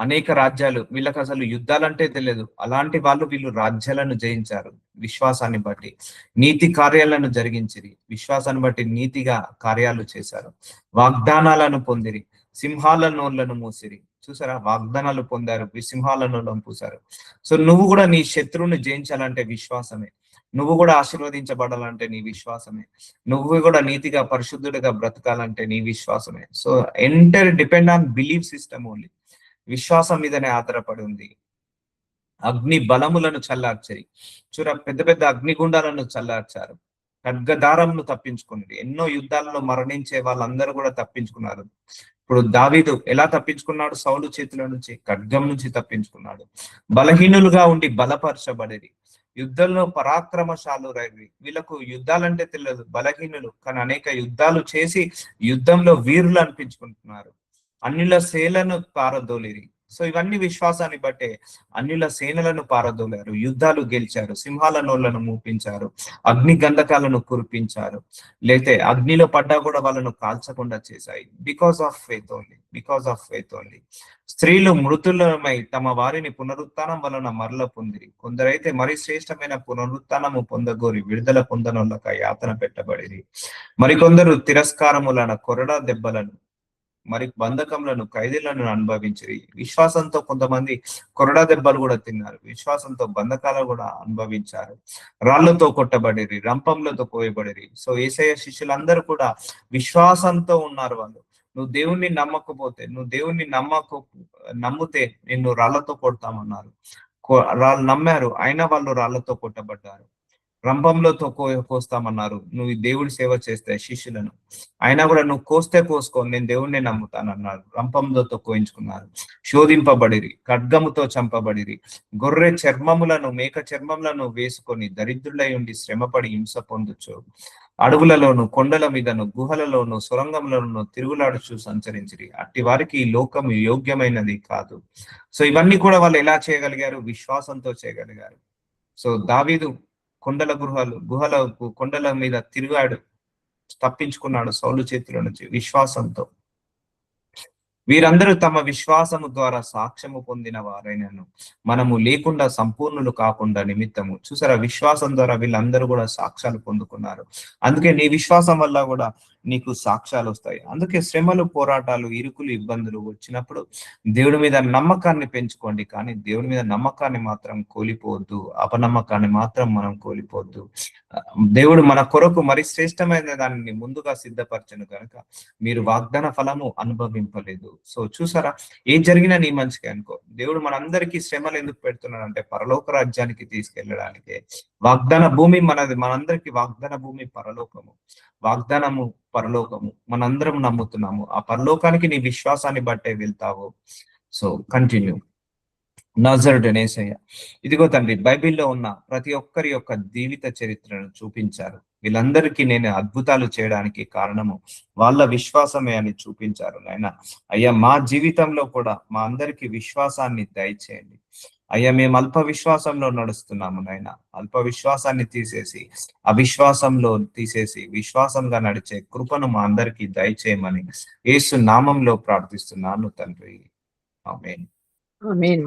అనేక రాజ్యాలు, వీళ్ళకి అసలు యుద్ధాలంటే తెలియదు, అలాంటి వాళ్ళు వీళ్ళు రాజ్యాలను జయించారు విశ్వాసాన్ని బట్టి. నీతి కార్యాలను జరిగించిరి, విశ్వాసాన్ని బట్టి నీతిగా కార్యాలు చేశారు. వాగ్దానాలను పొందిరి, సింహాల నోళ్లను మూసిరి. చూసారా, వాగ్దానాలు పొందారు, సింహాల నోళ్ళను పూసారు. సో నువ్వు కూడా నీ శత్రువుని జయించాలంటే విశ్వాసమే, నువ్వు కూడా ఆశీర్వదించబడాలంటే నీ విశ్వాసమే, నువ్వు కూడా నీతిగా పరిశుద్ధుడిగా బ్రతకాలంటే నీ విశ్వాసమే. So enter depend on belief system only, విశ్వాసం మీదనే ఆధారపడి ఉంది. అగ్ని బలములను చల్లార్చరి. చూడ, పెద్ద పెద్ద అగ్నిగుండాలను చల్లార్చారు, ఖడ్గదారంను తప్పించుకున్నది. ఎన్నో యుద్ధాలలో మరణించే వాళ్ళందరూ కూడా తప్పించుకున్నారు. ఇప్పుడు దావీదు ఎలా తప్పించుకున్నాడు? సౌలు చేతుల నుంచి, ఖడ్గం నుంచి తప్పించుకున్నాడు. బలహీనులుగా ఉండి బలపరచబడేది, యుద్ధంలో పరాక్రమశాలు రైవి. వీళ్ళకు యుద్ధాలంటే తెలియదు, బలహీనులు, కానీ అనేక యుద్ధాలు చేసి యుద్ధంలో వీరులు అనిపించుకుంటున్నారు. అన్యుల సేలను పారదోలిరి. సో ఇవన్నీ విశ్వాసాన్ని బట్టే. అన్యుల సేనలను పారదోలారు, యుద్ధాలు గెలిచారు, సింహాల నోళ్లను మూపించారు, అగ్ని గంధకాలను కురిపించారు, లేతే అగ్నిలో పడ్డా కూడా వాళ్ళను కాల్చకుండా చేశాయి. Because of faith only, because of faith only. స్త్రీలు మృతులమై తమ వారిని పునరుత్థానం వలన మరల పొందిరి. కొందరైతే మరి శ్రేష్టమైన పునరుత్థానము పొందగోరి విడుదల పొందనొల్లక యాతన పెట్టబడిరి. మరికొందరు తిరస్కారములన కొరడా దెబ్బలను, మరి బంధకములను, ఖైదీలను అనుభవించిరి. విశ్వాసంతో కొంతమంది కొరడా దెబ్బలు కూడా తిన్నారు, విశ్వాసంతో బంధకాలు కూడా అనుభవించారు. రాళ్లతో కొట్టబడిరి, రంపంలతో కోయబడిరి. సో యేసయ్య శిష్యులందరూ కూడా విశ్వాసంతో ఉన్నారు. వాళ్ళు, నువ్వు దేవుణ్ణి నమ్మకపోతే, నువ్వు దేవుణ్ణి నమ్మితే నిన్ను రాళ్లతో కొడతామన్నారు. రాళ్ళు నమ్మారు, అయినా వాళ్ళు రాళ్లతో కొట్టబడ్డారు. రంభంలోతో కోస్తామన్నారు, నువ్వు దేవుడి సేవ చేస్తే శిష్యులను, అయినా కూడా నువ్వు కోస్తే కోసుకో, నేను దేవుణ్ణి నమ్ముతానన్నారు. రంపంలోతో కోయించుకున్నారు. శోధింపబడిరి, ఖడ్గముతో చంపబడిరి. గొర్రె చర్మములను, మేక చర్మములను వేసుకొని దరిద్రులై ఉండి శ్రమపడి హింస పొందుచు అడవులలోను, కొండల మీదను, గుహలలోను, సొరంగములను తిరుగులాడుచు సంచరించిరి. అట్టి వారికి ఈ లోకం యోగ్యమైనది కాదు. సో ఇవన్నీ కూడా వాళ్ళు ఎలా చేయగలిగారు? విశ్వాసంతో చేయగలిగారు. సో దావీదు కొండల మీద తిరిగాడు, తప్పించుకున్నాడు సౌలు చేతుల నుంచి విశ్వాసంతో. వీరందరూ తమ విశ్వాసము ద్వారా సాక్ష్యము పొందిన వారైనను మనము లేకుండా సంపూర్ణులు కాకుండా నిమిత్తము. చూసారా, విశ్వాసం ద్వారా వీళ్ళందరూ కూడా సాక్ష్యాలు పొందుకున్నారు. అందుకే నీ విశ్వాసం వల్ల కూడా నీకు సాక్ష్యాలు వస్తాయి. అందుకే శ్రమలు, పోరాటాలు, ఇరుకులు, ఇబ్బందులు వచ్చినప్పుడు దేవుడి మీద నమ్మకాన్ని పెంచుకోండి, కానీ దేవుడి మీద నమ్మకాన్ని మాత్రం కోల్పోవద్దు, అపనమ్మకాన్ని మాత్రం మనం కోల్పోవద్దు. దేవుడు మన కొరకు మరి శ్రేష్టమైన దానిని ముందుగా సిద్ధపరచను కనుక మీరు వాగ్దాన ఫలము అనుభవింపలేదు. సో చూసారా, ఏం జరిగినా నీ మంచిగా అనుకో. దేవుడు మనందరికీ శ్రమలు ఎందుకు పెడుతున్నాడు అంటే పరలోక రాజ్యానికి తీసుకెళ్ళడానికి. వాగ్దాన భూమి మనది, మనందరికి వాగ్దాన భూమి పరలోకము, వాగ్దానము పరలోకము మనందరం నమ్ముతున్నాము. ఆ పరలోకానికి నీ విశ్వాసాన్ని బట్టే వెళ్తావు. So continue. నజరుడైన యేసయ్య, ఇదిగో తండ్రి, బైబిల్లో ఉన్న ప్రతి ఒక్కరి యొక్క జీవిత చరిత్రను చూపించారు. వీళ్ళందరికీ నేను అద్భుతాలు చేయడానికి కారణము వాళ్ళ విశ్వాసమే అని చూపించారు నాయన. అయ్యా, మా జీవితంలో కూడా మా అందరికి విశ్వాసాన్ని దయచేయండి అయ్యా. మేము అల్ప విశ్వాసంలో నడుస్తున్నాము నాయన. అల్ప విశ్వాసాన్ని తీసేసి అవిశ్వాసంలో తీసేసి విశ్వాసంగా నడిచే కృపను మా అందరికీ దయచేయమని యేసు నామంలో ప్రార్థిస్తున్నాను తండ్రి. ఆమేన్. ఆమేన్.